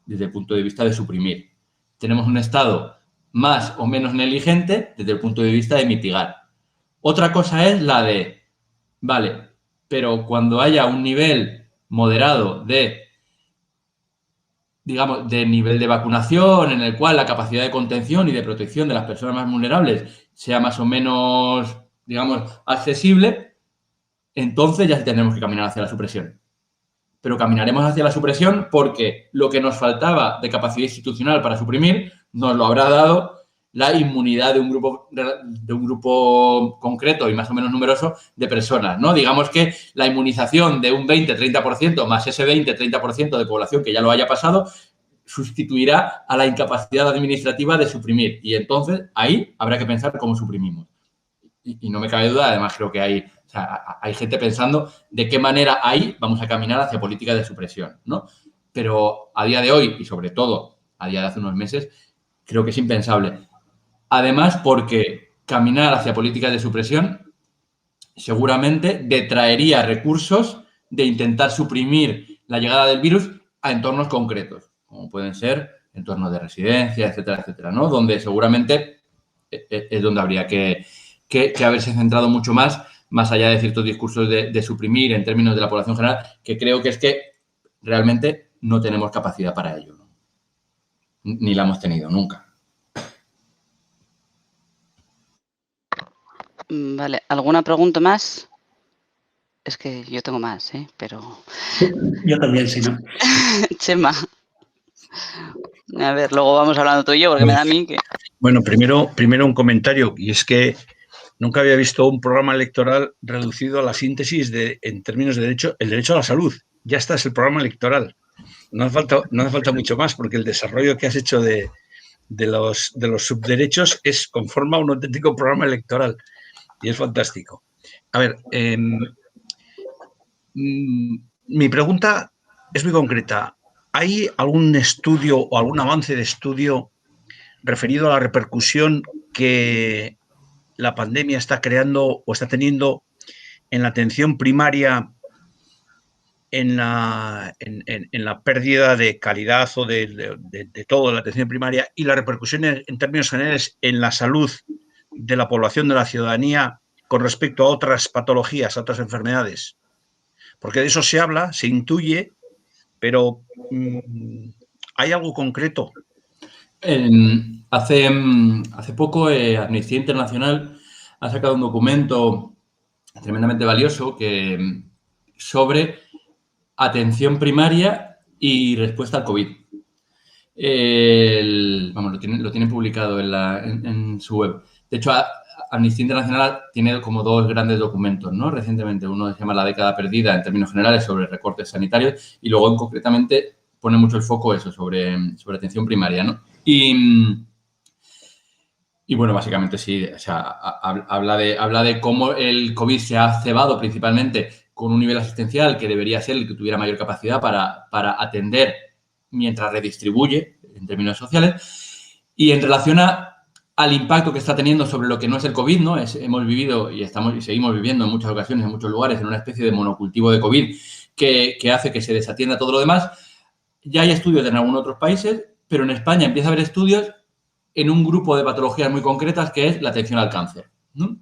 desde el punto de vista de suprimir. Tenemos un Estado más o menos negligente desde el punto de vista de mitigar. Otra cosa es la de, vale, pero cuando haya un nivel moderado de, digamos, de nivel de vacunación en el cual la capacidad de contención y de protección de las personas más vulnerables sea más o menos, digamos, accesible, entonces ya tenemos que caminar hacia la supresión. Pero caminaremos hacia la supresión porque lo que nos faltaba de capacidad institucional para suprimir nos lo habrá dado la inmunidad de un grupo concreto y más o menos numeroso de personas, ¿no? Digamos que la inmunización de un 20-30% más ese 20-30% de población que ya lo haya pasado sustituirá a la incapacidad administrativa de suprimir. Y entonces ahí habrá que pensar cómo suprimimos. Y no me cabe duda, además creo que hay gente pensando de qué manera ahí vamos a caminar hacia políticas de supresión, ¿no? Pero a día de hoy, y sobre todo a día de hace unos meses, creo que es impensable. Además, porque caminar hacia políticas de supresión seguramente detraería recursos de intentar suprimir la llegada del virus a entornos concretos, como pueden ser entornos de residencia, etcétera, etcétera, ¿no? Donde seguramente es donde habría que haberse centrado mucho más allá de ciertos discursos de suprimir en términos de la población general, que creo que es que realmente no tenemos capacidad para ello, ¿no? Ni la hemos tenido nunca. Vale, ¿alguna pregunta más? Es que yo tengo más, pero... Yo también, sí, ¿no? Chema. A ver, luego vamos hablando tú y yo, porque me da a mí que... Bueno, primero un comentario, y es que nunca había visto un programa electoral reducido a la síntesis en términos de derecho, el derecho a la salud. Ya está, es el programa electoral. No hace falta mucho más, porque el desarrollo que has hecho de los subderechos conforma un auténtico programa electoral. Y es fantástico. A ver, mi pregunta es muy concreta. ¿Hay algún estudio o algún avance de estudio referido a la repercusión que la pandemia está creando o está teniendo en la atención primaria, en la pérdida de calidad o de toda la atención primaria y la repercusión en términos generales en la salud de la población, de la ciudadanía, con respecto a otras patologías, a otras enfermedades? Porque de eso se habla, se intuye, pero ¿hay algo concreto? Hace poco Amnistía Internacional ha sacado un documento tremendamente valioso sobre atención primaria y respuesta al COVID. Lo tienen publicado en su web. De hecho, Amnistía Internacional tiene como 2 grandes documentos, ¿no? Recientemente, uno se llama La década perdida en términos generales sobre recortes sanitarios y luego concretamente pone mucho el foco eso, sobre atención primaria, ¿no? Y bueno, básicamente sí, o sea, habla de cómo el COVID se ha cebado principalmente con un nivel asistencial que debería ser el que tuviera mayor capacidad para atender mientras redistribuye en términos sociales. Y en relación al impacto que está teniendo sobre lo que no es el COVID, ¿no? Hemos vivido y seguimos viviendo en muchas ocasiones, en muchos lugares, en una especie de monocultivo de COVID que hace que se desatienda todo lo demás. Ya hay estudios en algunos otros países, pero en España empieza a haber estudios en un grupo de patologías muy concretas que es la atención al cáncer, ¿no?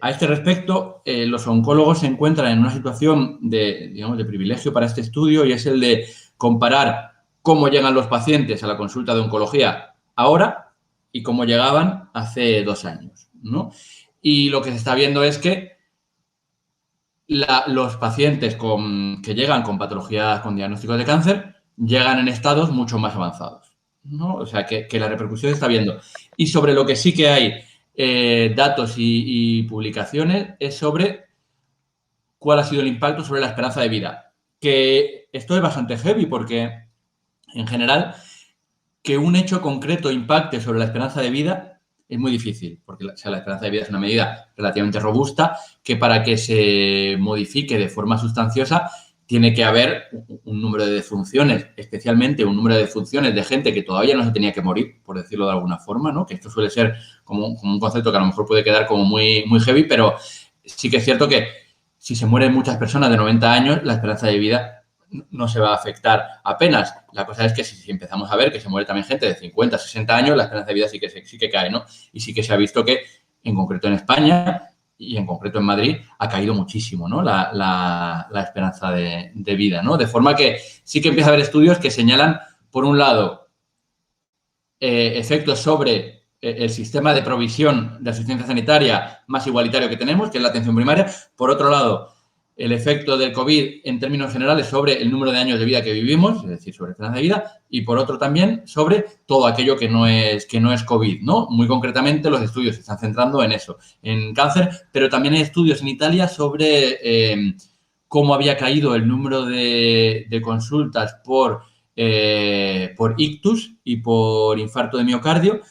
A este respecto, los oncólogos se encuentran en una situación digamos, de privilegio para este estudio y es el de comparar cómo llegan los pacientes a la consulta de oncología ahora y cómo llegaban hace 2 años, ¿no? Y lo que se está viendo es que los pacientes que llegan con patologías, con diagnósticos de cáncer, llegan en estados mucho más avanzados, ¿no? O sea, que la repercusión se está viendo. Y sobre lo que sí que hay datos y publicaciones es sobre cuál ha sido el impacto sobre la esperanza de vida. Que esto es bastante heavy porque, en general, que un hecho concreto impacte sobre la esperanza de vida es muy difícil, porque la esperanza de vida es una medida relativamente robusta que para que se modifique de forma sustanciosa tiene que haber un número de defunciones, especialmente un número de defunciones de gente que todavía no se tenía que morir, por decirlo de alguna forma, ¿no? Que esto suele ser como un concepto que a lo mejor puede quedar como muy, muy heavy, pero sí que es cierto que si se mueren muchas personas de 90 años, la esperanza de vida no se va a afectar apenas. La cosa es que si empezamos a ver que se muere también gente de 50, 60 años, la esperanza de vida sí que cae, ¿no? Y sí que se ha visto que, en concreto en España y en concreto en Madrid, ha caído muchísimo, ¿no? La esperanza de vida, ¿no? De forma que sí que empieza a haber estudios que señalan, por un lado, efectos sobre el sistema de provisión de asistencia sanitaria más igualitario que tenemos, que es la atención primaria. Por otro lado, el efecto del COVID en términos generales sobre el número de años de vida que vivimos, es decir, sobre esperanza de vida, y por otro también sobre todo aquello que no es COVID, ¿no? Muy concretamente los estudios se están centrando en eso, en cáncer, pero también hay estudios en Italia sobre cómo había caído el número de consultas por ictus y por infarto de miocardio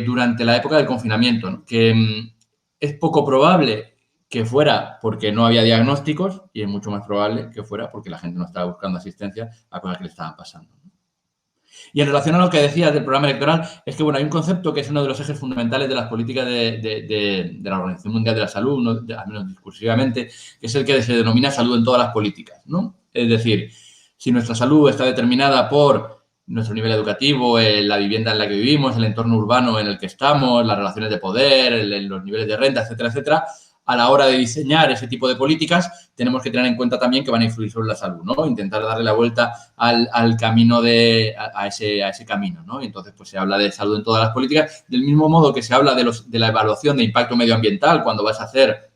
durante la época del confinamiento, ¿no? Que es poco probable que fuera porque no había diagnósticos y es mucho más probable que fuera porque la gente no estaba buscando asistencia a cosas que le estaban pasando. Y en relación a lo que decías del programa electoral, es que, bueno, hay un concepto que es uno de los ejes fundamentales de las políticas de la Organización Mundial de la Salud, ¿no? Al menos discursivamente, que es el que se denomina salud en todas las políticas, ¿no? Es decir, si nuestra salud está determinada por nuestro nivel educativo, la vivienda en la que vivimos, el entorno urbano en el que estamos, las relaciones de poder, los niveles de renta, etcétera, etcétera, a la hora de diseñar ese tipo de políticas, tenemos que tener en cuenta también que van a influir sobre la salud, ¿no? Intentar darle la vuelta al camino a ese camino, ¿no? Y entonces, pues se habla de salud en todas las políticas, del mismo modo que se habla de la evaluación de impacto medioambiental cuando vas a hacer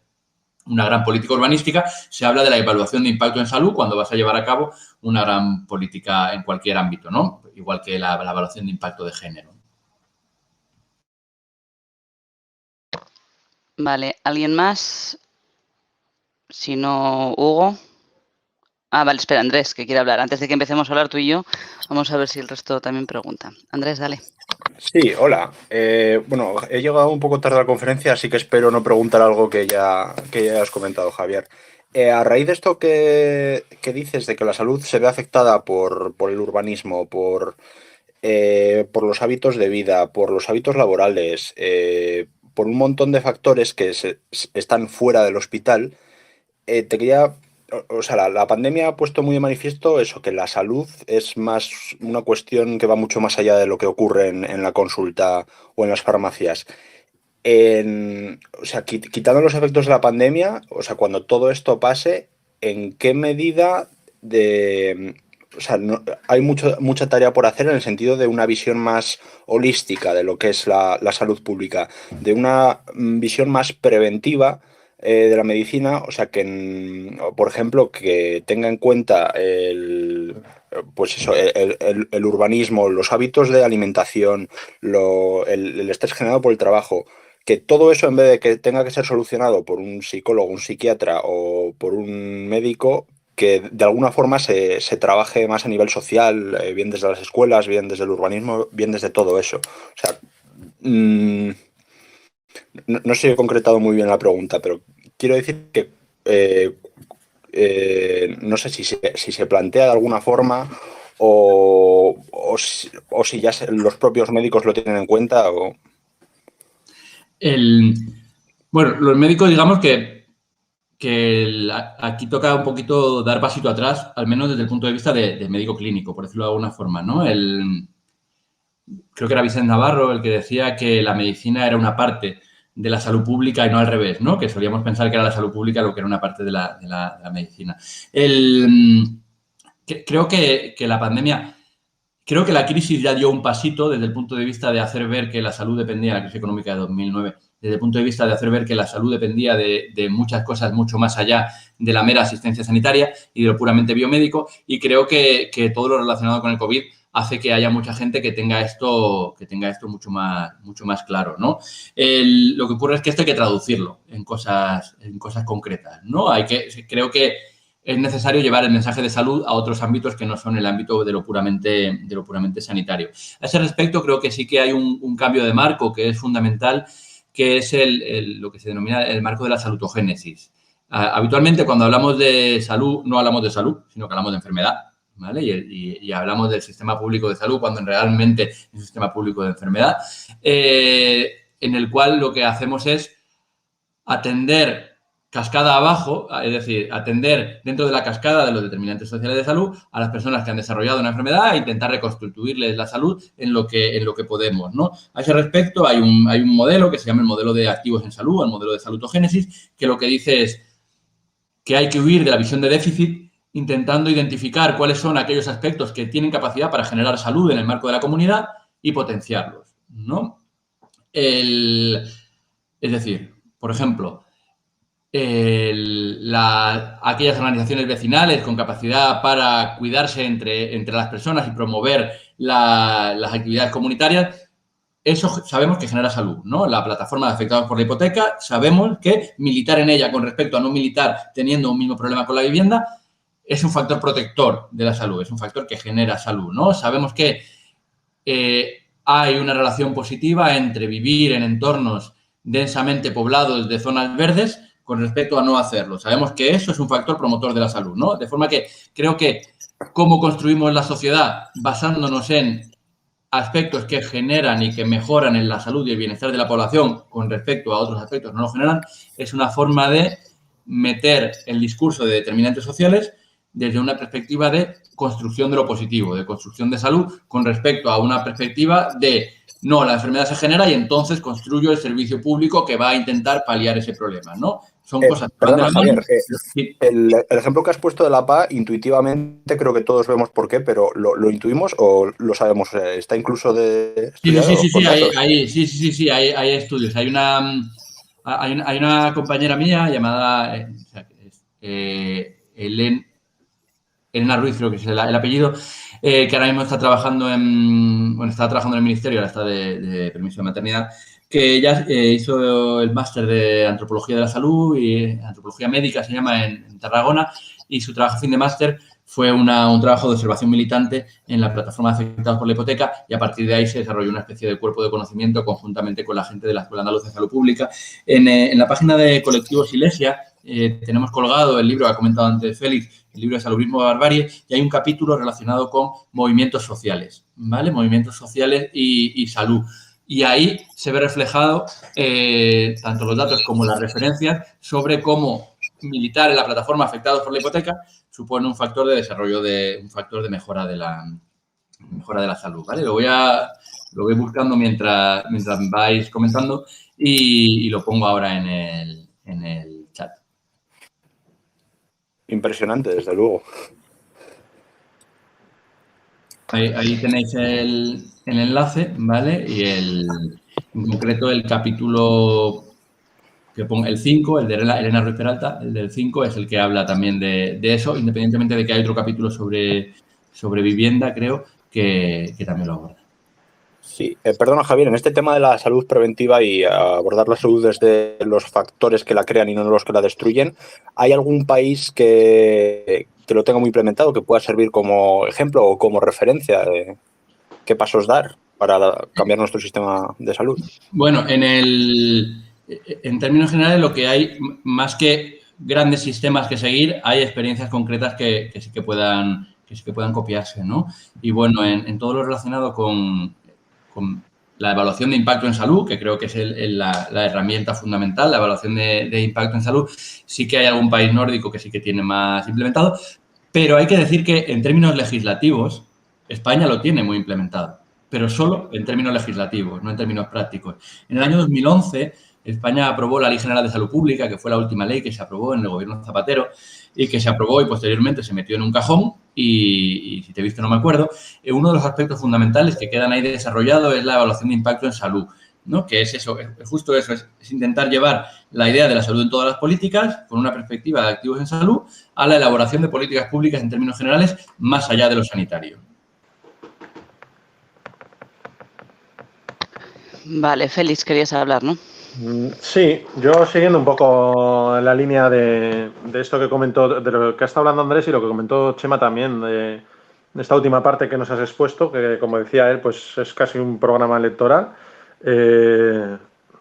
una gran política urbanística, se habla de la evaluación de impacto en salud cuando vas a llevar a cabo una gran política en cualquier ámbito, ¿no? Igual que la evaluación de impacto de género. Vale, ¿alguien más? Si no, Hugo. Ah, vale, espera, Andrés, que quiere hablar. Antes de que empecemos a hablar tú y yo, vamos a ver si el resto también pregunta. Andrés, dale. Sí, hola. Bueno, he llegado un poco tarde a la conferencia, así que espero no preguntar algo que ya has comentado, Javier. A raíz de esto que dices de que la salud se ve afectada por el urbanismo, por los hábitos de vida, por los hábitos laborales, por un montón de factores que están fuera del hospital, te quería... O sea, la pandemia ha puesto muy de manifiesto eso, que la salud es más una cuestión que va mucho más allá de lo que ocurre en la consulta o en las farmacias. O sea, quitando los efectos de la pandemia, o sea, cuando todo esto pase, ¿en qué medida o sea, hay mucha tarea por hacer en el sentido de una visión más holística de lo que es la salud pública, de una visión más preventiva de la medicina, o sea, que, por ejemplo, que tenga en cuenta pues eso, el urbanismo, los hábitos de alimentación, el estrés generado por el trabajo, que todo eso, en vez de que tenga que ser solucionado por un psicólogo, un psiquiatra o por un médico, que de alguna forma se trabaje más a nivel social, bien desde las escuelas, bien desde el urbanismo, bien desde todo eso. O sea, no sé si he concretado muy bien la pregunta, pero quiero decir que no sé si se plantea de alguna forma o si ya los propios médicos lo tienen en cuenta. Bueno, los médicos, digamos que aquí toca un poquito dar pasito atrás, al menos desde el punto de vista de médico clínico, por decirlo de alguna forma, ¿no? Creo que era Vicente Navarro el que decía que la medicina era una parte de la salud pública y no al revés, ¿no? Que solíamos pensar que era la salud pública lo que era una parte de la medicina. Creo que la pandemia, creo que la crisis ya dio un pasito desde el punto de vista de hacer ver que la salud dependía, la crisis económica de 2009, desde el punto de vista de hacer ver que la salud dependía de muchas cosas mucho más allá de la mera asistencia sanitaria y de lo puramente biomédico, y creo que todo lo relacionado con el COVID hace que haya mucha gente que tenga esto mucho más claro, ¿no? Lo que ocurre es que esto hay que traducirlo en cosas concretas, ¿no? Creo que es necesario llevar el mensaje de salud a otros ámbitos que no son el ámbito de lo puramente sanitario. A ese respecto, creo que sí que hay un cambio de marco que es fundamental, que es lo que se denomina el marco de la salutogénesis. Habitualmente, cuando hablamos de salud, no hablamos de salud, sino que hablamos de enfermedad, ¿vale? Y hablamos del sistema público de salud cuando realmente es un sistema público de enfermedad, en el cual lo que hacemos es atender cascada abajo, es decir, atender dentro de la cascada de los determinantes sociales de salud a las personas que han desarrollado una enfermedad e intentar reconstituirles la salud en lo que podemos, ¿no? A ese respecto hay un modelo que se llama el modelo de activos en salud, el modelo de salutogénesis, que lo que dice es que hay que huir de la visión de déficit intentando identificar cuáles son aquellos aspectos que tienen capacidad para generar salud en el marco de la comunidad y potenciarlos, ¿no? Es decir, por ejemplo, aquellas organizaciones vecinales con capacidad para cuidarse entre las personas y promover las actividades comunitarias, eso sabemos que genera salud, ¿no? La plataforma de afectados por la hipoteca, sabemos que militar en ella con respecto a no militar teniendo un mismo problema con la vivienda es un factor protector de la salud, es un factor que genera salud, ¿no? Sabemos que hay una relación positiva entre vivir en entornos densamente poblados de zonas verdes con respecto a no hacerlo. Sabemos que eso es un factor promotor de la salud, ¿no? De forma que creo que cómo construimos la sociedad basándonos en aspectos que generan y que mejoran en la salud y el bienestar de la población con respecto a otros aspectos que no lo generan, es una forma de meter el discurso de determinantes sociales desde una perspectiva de construcción de lo positivo, de construcción de salud, con respecto a una perspectiva de no, la enfermedad se genera y entonces construyo el servicio público que va a intentar paliar ese problema, ¿no? Son cosas que perdona, van de la mano. Javier, el ejemplo que has puesto de la PA, intuitivamente creo que todos vemos por qué, pero ¿lo intuimos o lo sabemos? ¿Está incluso de estudiado? Sí, hay estudios. Hay una compañera mía llamada Elena Ruiz, creo que es el apellido, que ahora mismo está trabajando en el ministerio, ahora está de permiso de maternidad, que ella hizo el máster de Antropología de la Salud y Antropología Médica, se llama, en Tarragona, y su trabajo fin de máster fue un trabajo de observación militante en la plataforma de afectados por la hipoteca, y a partir de ahí se desarrolló una especie de cuerpo de conocimiento conjuntamente con la gente de la Escuela Andaluza de Salud Pública. En la página de Colectivo Silesia tenemos colgado el libro que ha comentado antes Félix, el libro de Salubrismo de Barbarie, y hay un capítulo relacionado con movimientos sociales, ¿vale? Movimientos sociales y salud. Y ahí se ve reflejado tanto los datos como las referencias sobre cómo militar en la plataforma afectados por la hipoteca supone un factor de desarrollo, un factor de mejora de la salud, ¿vale? Lo voy buscando mientras vais comentando y lo pongo ahora en el chat. Impresionante, desde luego. Ahí tenéis el enlace, ¿vale? Y en concreto el capítulo que pongo, el 5, el de Elena Ruiz Peralta, el del 5 es el que habla también de eso, independientemente de que hay otro capítulo sobre vivienda, creo, que también lo aborda. Sí, perdona Javier, en este tema de la salud preventiva y abordar la salud desde los factores que la crean y no los que la destruyen, ¿hay algún país que que lo tenga muy implementado, que pueda servir como ejemplo o como referencia de qué pasos dar para cambiar nuestro sistema de salud? Bueno, en términos generales, lo que hay, más que grandes sistemas que seguir, hay experiencias concretas que sí que puedan copiarse, ¿no? Y bueno, en todo lo relacionado con la evaluación de impacto en salud, que creo que es la herramienta fundamental, la evaluación de impacto en salud, sí que hay algún país nórdico que sí que tiene más implementado, pero hay que decir que en términos legislativos, España lo tiene muy implementado, pero solo en términos legislativos, no en términos prácticos. En el año 2011, España aprobó la Ley General de Salud Pública, que fue la última ley que se aprobó en el gobierno Zapatero y que se aprobó y posteriormente se metió en un cajón y si te he visto no me acuerdo, uno de los aspectos fundamentales que quedan ahí desarrollados es la evaluación de impacto en salud, ¿no? Que es eso, es justo eso, es intentar llevar la idea de la salud en todas las políticas, con una perspectiva de activos en salud, a la elaboración de políticas públicas en términos generales, más allá de lo sanitario. Vale, Félix, querías hablar, ¿no? Sí, yo siguiendo un poco la línea de esto que comentó, de lo que ha estado hablando Andrés y lo que comentó Chema también, de esta última parte que nos has expuesto, que como decía él, pues es casi un programa electoral.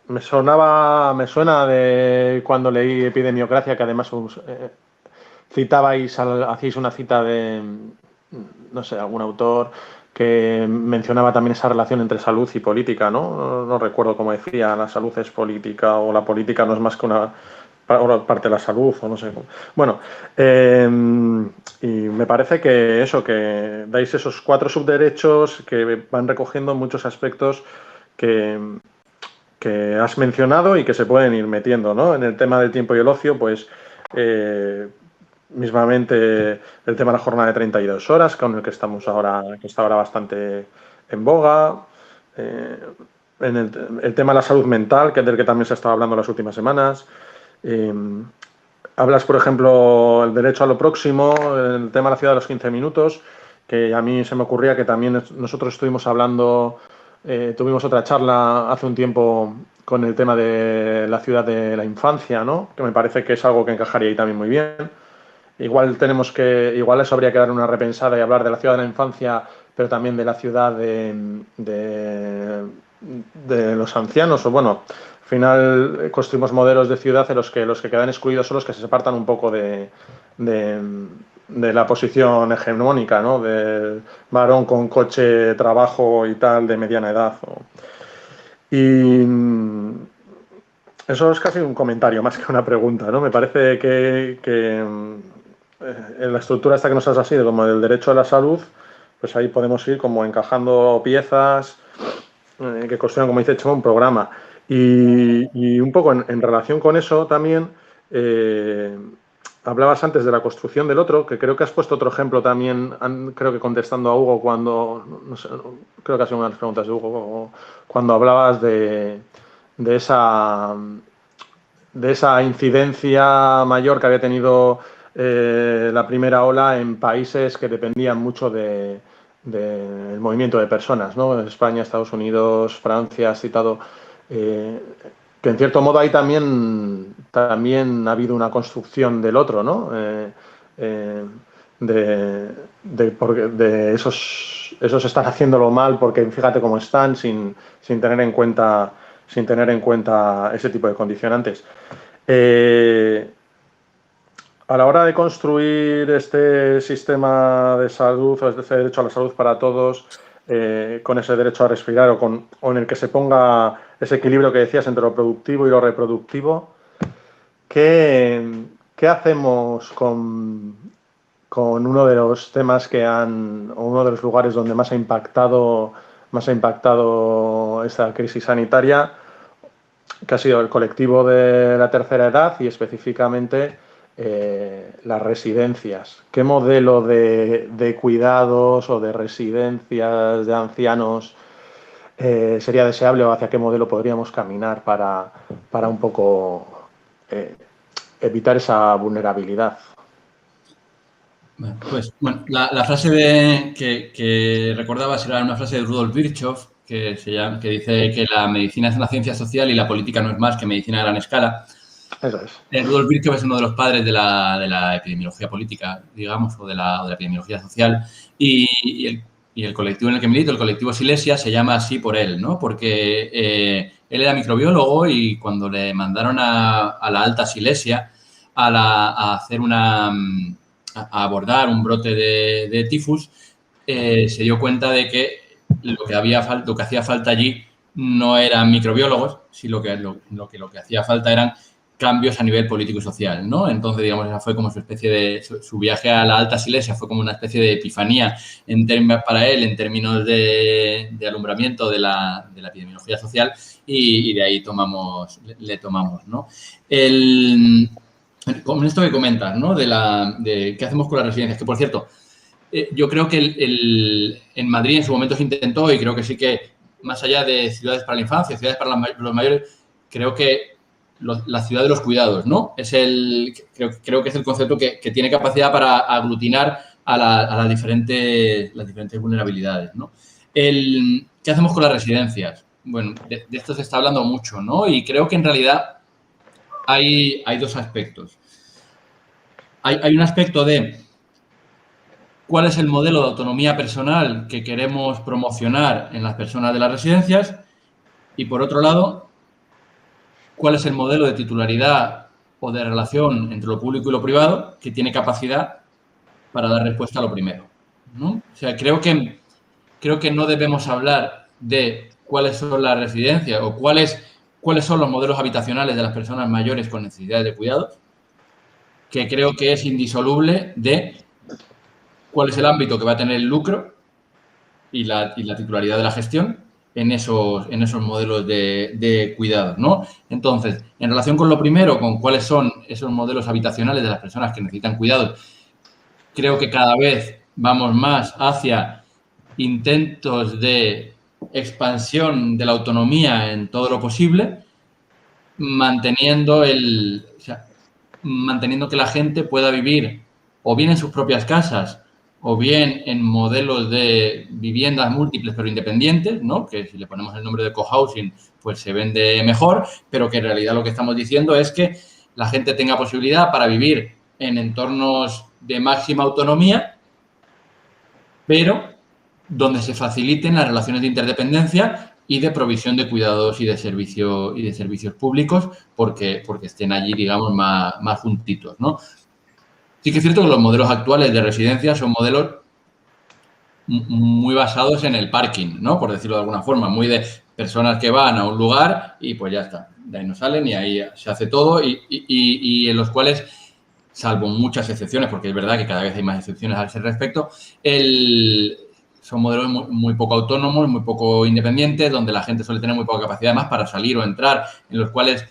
Me suena de cuando leí Epidemiocracia, que además hacíais una cita de, no sé, algún autor que mencionaba también esa relación entre salud y política, ¿no? No recuerdo cómo decía, la salud es política o la política no es más que una parte de la salud o no sé. Bueno, y me parece que eso, que dais esos 4 subderechos que van recogiendo muchos aspectos que has mencionado y que se pueden ir metiendo, ¿no? En el tema del tiempo y el ocio, pues mismamente el tema de la jornada de 32 horas, con el que estamos ahora, que está ahora bastante en boga. En el tema de la salud mental, que es del que también se ha estado hablando las últimas semanas. Hablas, por ejemplo, el derecho a lo próximo, el tema de la ciudad de los 15 minutos, que a mí se me ocurría que también nosotros estuvimos hablando, tuvimos otra charla hace un tiempo con el tema de la ciudad de la infancia, ¿no? Que me parece que es algo que encajaría ahí también muy bien. Igual eso habría que dar una repensada y hablar de la ciudad de la infancia, pero también de la ciudad de los ancianos, o bueno, al final construimos modelos de ciudad en los que quedan excluidos son los que se apartan un poco de la posición hegemónica, ¿no? Del varón con coche, trabajo y tal de mediana edad. Y eso es casi un comentario más que una pregunta, ¿no? Me parece que en la estructura esta que nos has asido, como del derecho a la salud, pues ahí podemos ir como encajando piezas que construyan, como dice Chema, un programa. Y un poco en relación con eso también, hablabas antes de la construcción del otro, que creo que has puesto otro ejemplo también, creo que contestando a Hugo cuando, no sé, creo que ha sido una de las preguntas de Hugo, cuando hablabas de esa incidencia mayor que había tenido la primera ola en países que dependían mucho del movimiento de personas, ¿no? España, Estados Unidos, Francia, has citado, que en cierto modo ahí también ha habido una construcción del otro, ¿no? De esos están haciéndolo mal porque fíjate cómo están sin tener en cuenta ese tipo de condicionantes. A la hora de construir este sistema de salud o este derecho a la salud para todos, con ese derecho a respirar o en el que se ponga ese equilibrio que decías entre lo productivo y lo reproductivo, ¿qué hacemos con uno de los temas o uno de los lugares donde más ha impactado esta crisis sanitaria, que ha sido el colectivo de la tercera edad y específicamente las residencias? ¿Qué modelo de cuidados o de residencias de ancianos sería deseable o hacia qué modelo podríamos caminar para un poco evitar esa vulnerabilidad? Pues bueno, la frase que recordabas era una frase de Rudolf Virchow que dice que la medicina es una ciencia social y la política no es más que medicina a gran escala. Eso es. Rudolf Virchow es uno de los padres de la epidemiología política, digamos, o de la epidemiología social. Y el colectivo en el que milito, el colectivo Silesia, se llama así por él, ¿no? Porque él era microbiólogo y cuando le mandaron a la Alta Silesia a abordar un brote de tifus, se dio cuenta de que lo que hacía falta allí no eran microbiólogos, sino lo que hacía falta eran cambios a nivel político y social, ¿no? Entonces, digamos, esa fue como su viaje a la Alta Silesia fue como una especie de epifanía para él en términos de alumbramiento de la epidemiología social y de ahí le tomamos, ¿no? Con esto que comentas, ¿no? De qué hacemos con las residencias, que por cierto, yo creo que en Madrid en su momento se intentó y creo que sí que más allá de ciudades para la infancia, ciudades para los mayores, creo que la ciudad de los cuidados, ¿no? Creo que es el concepto que tiene capacidad para aglutinar a las diferentes vulnerabilidades, ¿no? ¿Qué hacemos con las residencias? Bueno, de esto se está hablando mucho, ¿no? Y creo que en realidad hay dos aspectos. Hay un aspecto de cuál es el modelo de autonomía personal que queremos promocionar en las personas de las residencias y, por otro lado, cuál es el modelo de titularidad o de relación entre lo público y lo privado que tiene capacidad para dar respuesta a lo primero, ¿no? O sea, creo que no debemos hablar de cuáles son las residencias o cuáles son los modelos habitacionales de las personas mayores con necesidades de cuidados, que creo que es indisoluble de cuál es el ámbito que va a tener el lucro y la titularidad de la gestión en esos modelos de cuidados, ¿no? Entonces, en relación con lo primero, con cuáles son esos modelos habitacionales de las personas que necesitan cuidados, creo que cada vez vamos más hacia intentos de expansión de la autonomía en todo lo posible, manteniendo que la gente pueda vivir o bien en sus propias casas o bien en modelos de viviendas múltiples pero independientes, ¿no? Que si le ponemos el nombre de cohousing, pues se vende mejor, pero que en realidad lo que estamos diciendo es que la gente tenga posibilidad para vivir en entornos de máxima autonomía, pero donde se faciliten las relaciones de interdependencia y de provisión de cuidados y de servicios públicos porque estén allí, digamos, más juntitos, ¿no? Sí que es cierto que los modelos actuales de residencia son modelos muy basados en el parking, ¿no? Por decirlo de alguna forma, muy de personas que van a un lugar y pues ya está, de ahí no salen y ahí se hace todo y en los cuales, salvo muchas excepciones, porque es verdad que cada vez hay más excepciones a ese respecto, son modelos muy poco autónomos, muy poco independientes, donde la gente suele tener muy poca capacidad además para salir o entrar, en los cuales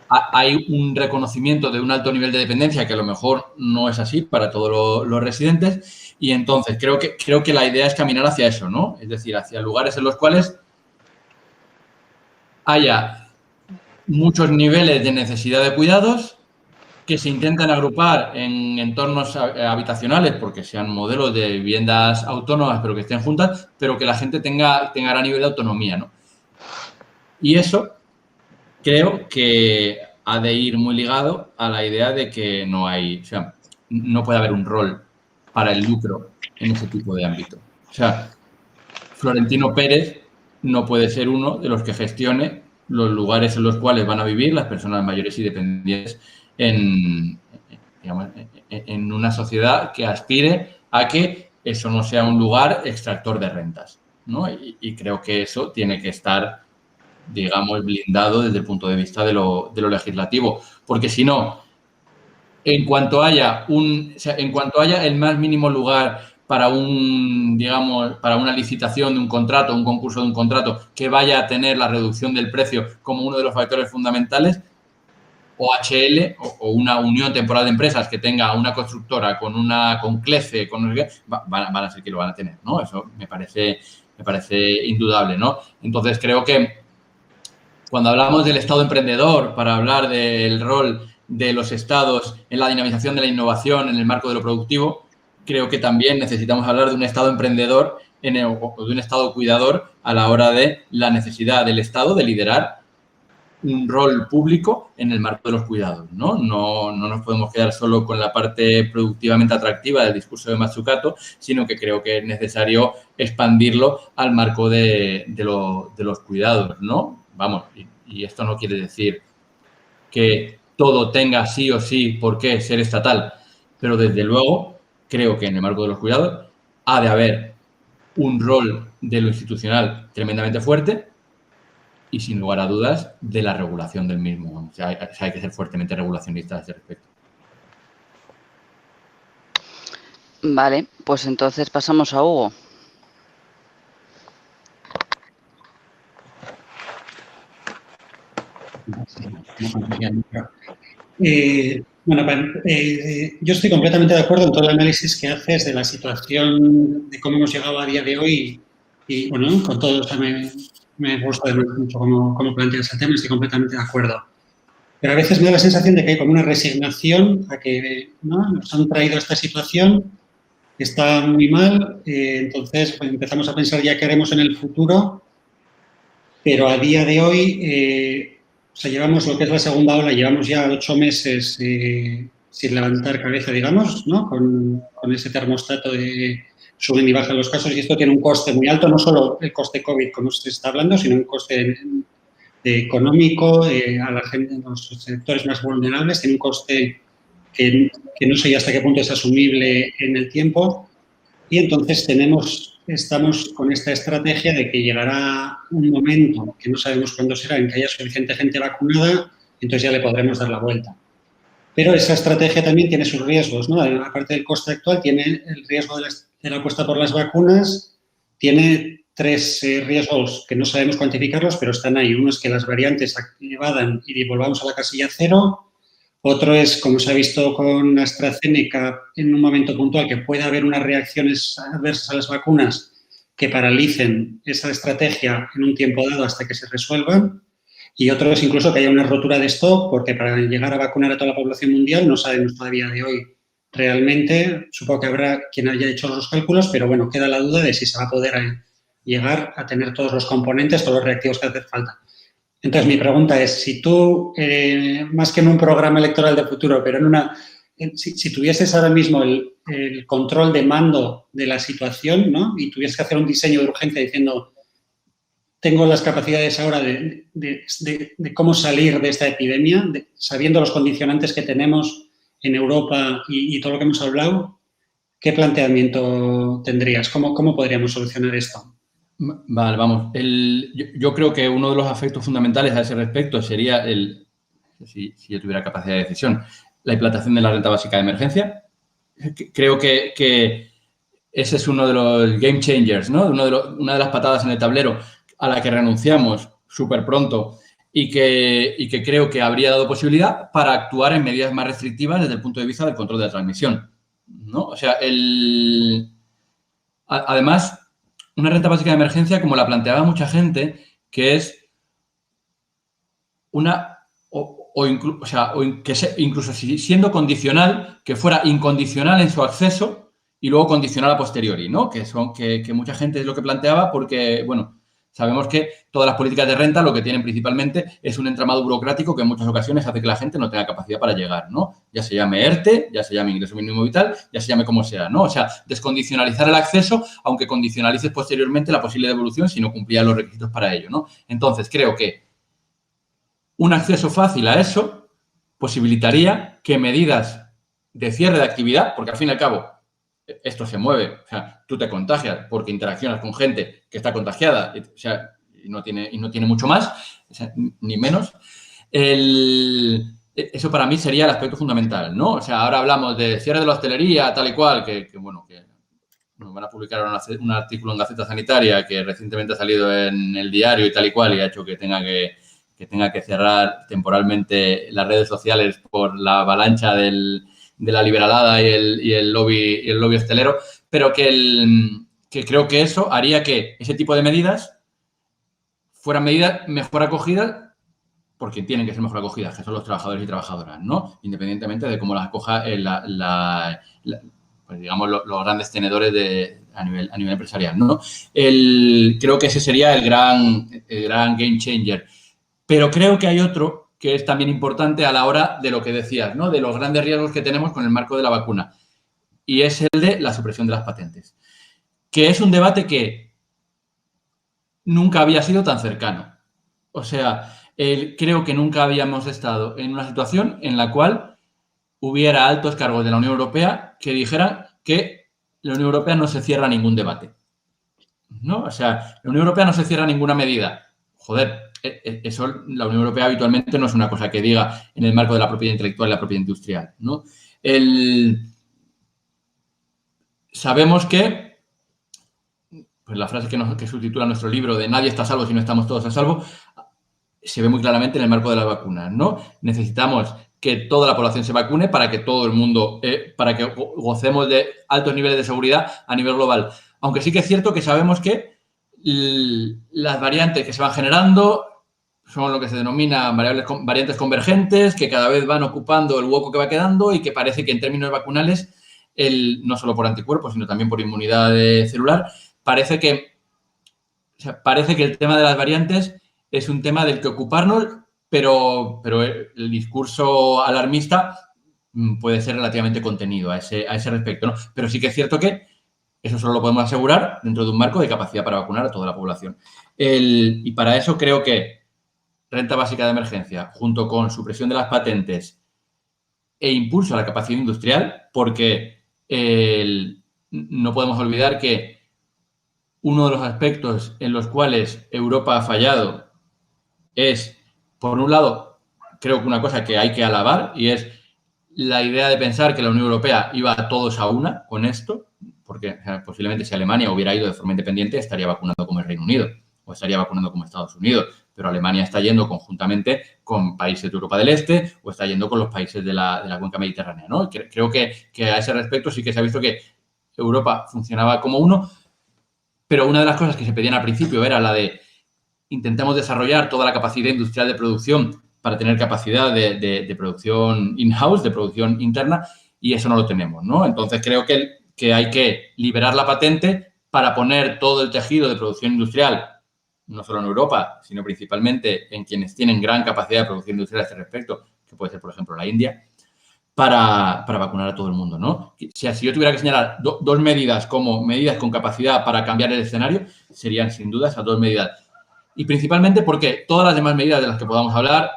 hay un reconocimiento de un alto nivel de dependencia que a lo mejor no es así para todos los residentes y entonces creo que la idea es caminar hacia eso, ¿no? Es decir, hacia lugares en los cuales haya muchos niveles de necesidad de cuidados que se intentan agrupar en entornos habitacionales porque sean modelos de viviendas autónomas pero que estén juntas, pero que la gente tenga gran nivel de autonomía, ¿no? Y eso creo que ha de ir muy ligado a la idea de que no puede haber un rol para el lucro en ese tipo de ámbito. O sea, Florentino Pérez no puede ser uno de los que gestione los lugares en los cuales van a vivir las personas mayores y dependientes en una sociedad que aspire a que eso no sea un lugar extractor de rentas, ¿no? Y creo que eso tiene que estar, digamos, blindado desde el punto de vista de lo legislativo, porque si no, en cuanto haya el más mínimo lugar para una licitación de un contrato, un concurso de un contrato que vaya a tener la reducción del precio como uno de los factores fundamentales, OHL o una unión temporal de empresas que tenga una constructora con CLECE, van a ser que lo van a tener, ¿no? Eso me parece indudable, ¿no? Entonces creo que cuando hablamos del Estado emprendedor, para hablar del rol de los Estados en la dinamización de la innovación en el marco de lo productivo, creo que también necesitamos hablar de un Estado emprendedor o de un Estado cuidador a la hora de la necesidad del Estado de liderar un rol público en el marco de los cuidados, ¿no? No nos podemos quedar solo con la parte productivamente atractiva del discurso de Mazzucato, sino que creo que es necesario expandirlo al marco de los cuidados, ¿no? Vamos, y esto no quiere decir que todo tenga sí o sí por qué ser estatal, pero desde luego creo que en el marco de los cuidados ha de haber un rol de lo institucional tremendamente fuerte y, sin lugar a dudas, de la regulación del mismo. O sea, hay que ser fuertemente regulacionistas a ese respecto. Vale, pues entonces pasamos a Hugo. Yo estoy completamente de acuerdo en todo el análisis que haces de la situación, de cómo hemos llegado a día de hoy y bueno, con todo, o sea, me gusta mucho cómo planteas el tema, estoy completamente de acuerdo. Pero a veces me da la sensación de que hay como una resignación a que, ¿no?, nos han traído a esta situación, está muy mal, entonces pues, empezamos a pensar ya qué haremos en el futuro, pero a día de hoy, o sea, llevamos lo que es la segunda ola, llevamos ya 8 meses sin levantar cabeza, digamos, ¿no?, con ese termostato de suben y bajan los casos, y esto tiene un coste muy alto, no solo el coste COVID, como se está hablando, sino un coste económico a la gente, a los sectores más vulnerables, tiene un coste que no sé hasta qué punto es asumible en el tiempo, y entonces estamos con esta estrategia de que llegará un momento, que no sabemos cuándo será, en que haya suficiente gente vacunada, entonces ya le podremos dar la vuelta. Pero esa estrategia también tiene sus riesgos, ¿no? Aparte del coste actual, tiene el riesgo de la apuesta por las vacunas, tiene 3 riesgos que no sabemos cuantificarlos, pero están ahí. Uno es que las variantes evadan y volvamos a la casilla 0. Otro es, como se ha visto con AstraZeneca en un momento puntual, que puede haber unas reacciones adversas a las vacunas que paralicen esa estrategia en un tiempo dado hasta que se resuelvan. Y otro es incluso que haya una rotura de stock, porque para llegar a vacunar a toda la población mundial no sabemos todavía de hoy realmente. Supongo que habrá quien haya hecho los cálculos, pero bueno, queda la duda de si se va a poder llegar a tener todos los componentes, todos los reactivos que hacen falta. Entonces, mi pregunta es, si tú, más que en un programa electoral de futuro, pero si tuvieses ahora mismo el control de mando de la situación, ¿no?, y tuvieses que hacer un diseño de urgencia diciendo, tengo las capacidades ahora de cómo salir de esta epidemia, sabiendo los condicionantes que tenemos en Europa y todo lo que hemos hablado, ¿qué planteamiento tendrías? ¿Cómo podríamos solucionar esto? Vale, vamos. Yo creo que uno de los aspectos fundamentales a ese respecto sería, si yo tuviera capacidad de decisión, la implantación de la renta básica de emergencia. Creo que ese es uno de los game changers, ¿no? Una de las patadas en el tablero a la que renunciamos súper pronto y que creo que habría dado posibilidad para actuar en medidas más restrictivas desde el punto de vista del control de la transmisión, ¿no? O sea, además, una renta básica de emergencia, como la planteaba mucha gente, que es incluso siendo condicional, que fuera incondicional en su acceso y luego condicional a posteriori, ¿no? Que mucha gente es lo que planteaba porque, bueno, sabemos que todas las políticas de renta lo que tienen principalmente es un entramado burocrático que en muchas ocasiones hace que la gente no tenga capacidad para llegar, ¿no? Ya se llame ERTE, ya se llame ingreso mínimo vital, ya se llame como sea, ¿no? O sea, descondicionalizar el acceso, aunque condicionalices posteriormente la posible devolución si no cumplía los requisitos para ello, ¿no? Entonces, creo que un acceso fácil a eso posibilitaría que medidas de cierre de actividad, porque al fin y al cabo esto se mueve, o sea, tú te contagias porque interaccionas con gente que está contagiada, o sea, y no tiene mucho más, o sea, ni menos. Eso para mí sería el aspecto fundamental, ¿no? O sea, ahora hablamos de cierre de la hostelería, tal y cual, que nos van a publicar un artículo en Gaceta Sanitaria que recientemente ha salido en El Diario y tal y cual, y ha hecho que tenga que cerrar temporalmente las redes sociales por la avalancha de la liberalada y el lobby hostelero, pero que creo que eso haría que ese tipo de medidas fueran medidas mejor acogidas por quien tienen que ser mejor acogidas, que son los trabajadores y trabajadoras, ¿no? Independientemente de cómo las acoja pues digamos, los grandes tenedores a nivel empresarial, ¿no? Creo que ese sería el gran game changer. Pero creo que hay otro que es también importante a la hora de lo que decías, ¿no? De los grandes riesgos que tenemos con el marco de la vacuna. Y es el de la supresión de las patentes. Que es un debate que nunca había sido tan cercano. O sea, creo que nunca habíamos estado en una situación en la cual hubiera altos cargos de la Unión Europea que dijeran que la Unión Europea no se cierra a ningún debate, ¿no? O sea, la Unión Europea no se cierra a ninguna medida. Joder, eso la Unión Europea habitualmente no es una cosa que diga en el marco de la propiedad intelectual y la propiedad industrial, ¿no? Sabemos que, pues la frase que subtitula nuestro libro de nadie está a salvo si no estamos todos a salvo, se ve muy claramente en el marco de las vacunas, ¿no? Necesitamos que toda la población se vacune para que todo el mundo, para que gocemos de altos niveles de seguridad a nivel global. Aunque sí que es cierto que sabemos que las variantes que se van generando son lo que se denomina variantes convergentes, que cada vez van ocupando el hueco que va quedando y que parece que en términos vacunales, no solo por anticuerpos, sino también por inmunidad celular, parece que el tema de las variantes es un tema del que ocuparnos, pero el discurso alarmista puede ser relativamente contenido a ese respecto, ¿no? Pero sí que es cierto que eso solo lo podemos asegurar dentro de un marco de capacidad para vacunar a toda la población. Y para eso creo que renta básica de emergencia, junto con supresión de las patentes e impulso a la capacidad industrial, porque no podemos olvidar que uno de los aspectos en los cuales Europa ha fallado es, por un lado, creo que una cosa que hay que alabar y es la idea de pensar que la Unión Europea iba todos a una con esto, porque posiblemente si Alemania hubiera ido de forma independiente estaría vacunando como el Reino Unido o estaría vacunando como Estados Unidos, pero Alemania está yendo conjuntamente con países de Europa del Este o está yendo con los países de la cuenca mediterránea, ¿no? Creo que a ese respecto sí que se ha visto que Europa funcionaba como uno, pero una de las cosas que se pedían al principio era la de intentemos desarrollar toda la capacidad industrial de producción para tener capacidad de producción in-house, de producción interna, y eso no lo tenemos, ¿no? Entonces, creo que hay que liberar la patente para poner todo el tejido de producción industrial, no solo en Europa, sino principalmente en quienes tienen gran capacidad de producción industrial a este respecto, que puede ser, por ejemplo, la India, para vacunar a todo el mundo, ¿no? Si yo tuviera que señalar dos medidas como medidas con capacidad para cambiar el escenario, serían sin duda esas dos medidas. Y principalmente porque todas las demás medidas de las que podamos hablar,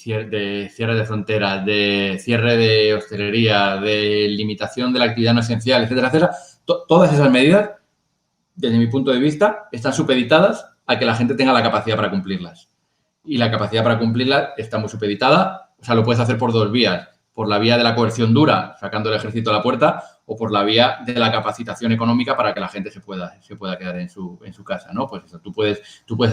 de cierre de fronteras, de cierre de hostelería, de limitación de la actividad no esencial, etcétera, etcétera, todas esas medidas, desde mi punto de vista, están supeditadas a que la gente tenga la capacidad para cumplirlas. Y la capacidad para cumplirlas está muy supeditada, o sea, lo puedes hacer por dos vías. Por la vía de la coerción dura, sacando el ejército a la puerta, o por la vía de la capacitación económica para que la gente se pueda quedar en su casa, ¿no? Pues eso, tú puedes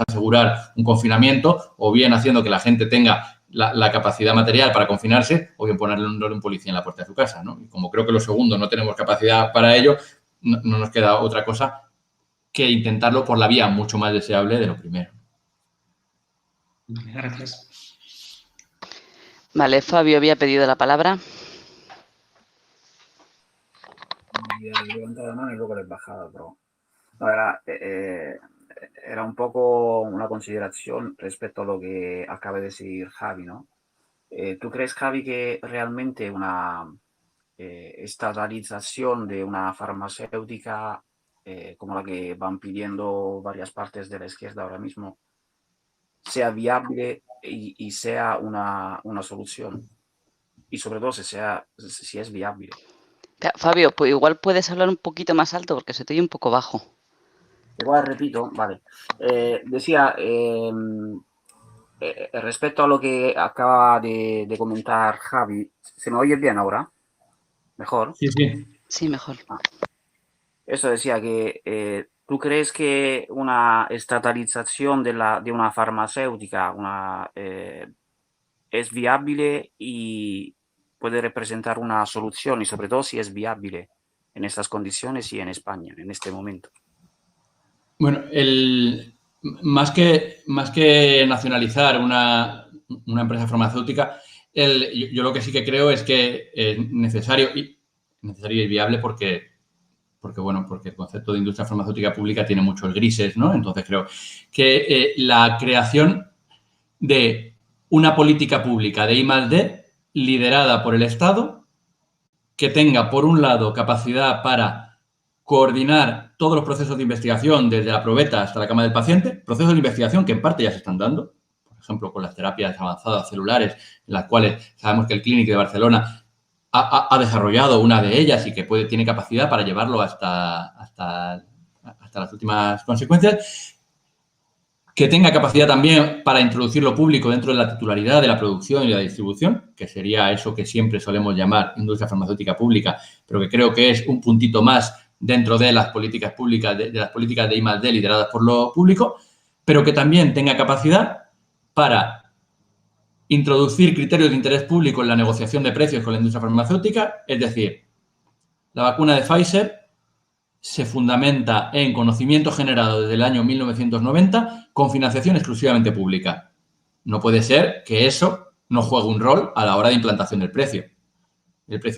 asegurar un confinamiento o bien haciendo que la gente tenga la capacidad material para confinarse o bien ponerle un policía en la puerta de su casa, ¿no? Y como creo que lo segundo no tenemos capacidad para ello, no nos queda otra cosa que intentarlo por la vía mucho más deseable de lo primero. Gracias. Vale, Fabio había pedido la palabra. He levantado la mano y luego le he bajado, pero no, era un poco una consideración respecto a lo que acaba de decir Javi, ¿no? ¿Tú crees, Javi, que realmente una estatalización de una farmacéutica como la que van pidiendo varias partes de la izquierda ahora mismo sea viable y sea una solución? Y sobre todo si es viable. Fabio, pues igual puedes hablar un poquito más alto porque se te oye un poco bajo. Igual repito, vale. Decía, respecto a lo que acaba de comentar Javi, ¿se me oye bien ahora? ¿Mejor? Sí, sí. Sí, mejor. Eso decía que ¿tú crees que una estatalización de una farmacéutica es viable y puede representar una solución? Y sobre todo si es viable en estas condiciones y en España, en este momento. Bueno, más que nacionalizar una empresa farmacéutica, yo lo que sí que creo es que es necesario y viable porque el concepto de industria farmacéutica pública tiene muchos grises, ¿no? Entonces creo que la creación de una política pública de I+D liderada por el Estado, que tenga, por un lado, capacidad para coordinar todos los procesos de investigación, desde la probeta hasta la cama del paciente, procesos de investigación que en parte ya se están dando, por ejemplo, con las terapias avanzadas celulares, en las cuales sabemos que el Clínic de Barcelona ha desarrollado una de ellas y que tiene capacidad para llevarlo hasta las últimas consecuencias, que tenga capacidad también para introducir lo público dentro de la titularidad de la producción y la distribución, que sería eso que siempre solemos llamar industria farmacéutica pública, pero que creo que es un puntito más dentro de las políticas públicas, de las políticas de I+D lideradas por lo público, pero que también tenga capacidad para introducir criterios de interés público en la negociación de precios con la industria farmacéutica, es decir, la vacuna de Pfizer se fundamenta en conocimiento generado desde el año 1990 con financiación exclusivamente pública. No puede ser que eso no juegue un rol a la hora de implantación del precio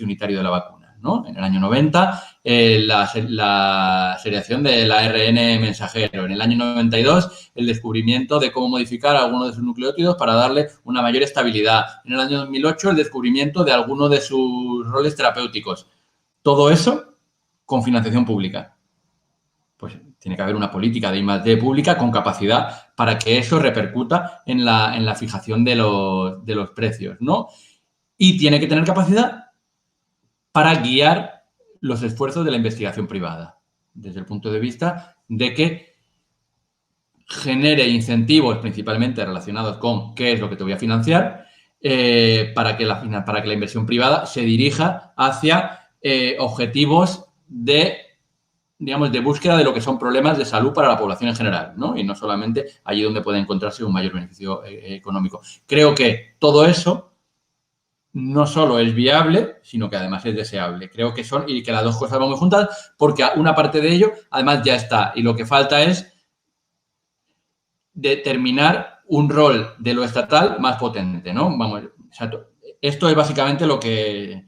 unitario de la vacuna, ¿no? En el año 90, la seriación del ARN mensajero. En el año 92, el descubrimiento de cómo modificar algunos de sus nucleótidos para darle una mayor estabilidad. En el año 2008, el descubrimiento de algunos de sus roles terapéuticos. Todo eso con financiación pública. Pues tiene que haber una política de I+D pública con capacidad para que eso repercuta en la fijación de los precios, ¿no? Y tiene que tener capacidad para guiar los esfuerzos de la investigación privada, desde el punto de vista de que genere incentivos principalmente relacionados con qué es lo que te voy a financiar, para que la inversión privada se dirija hacia objetivos de búsqueda de lo que son problemas de salud para la población en general, ¿no? Y no solamente allí donde puede encontrarse un mayor beneficio económico. Creo que todo eso no solo es viable, sino que además es deseable. Creo que que las dos cosas van muy juntas, porque una parte de ello además ya está. Y lo que falta es determinar un rol de lo estatal más potente, ¿no? Esto es básicamente lo que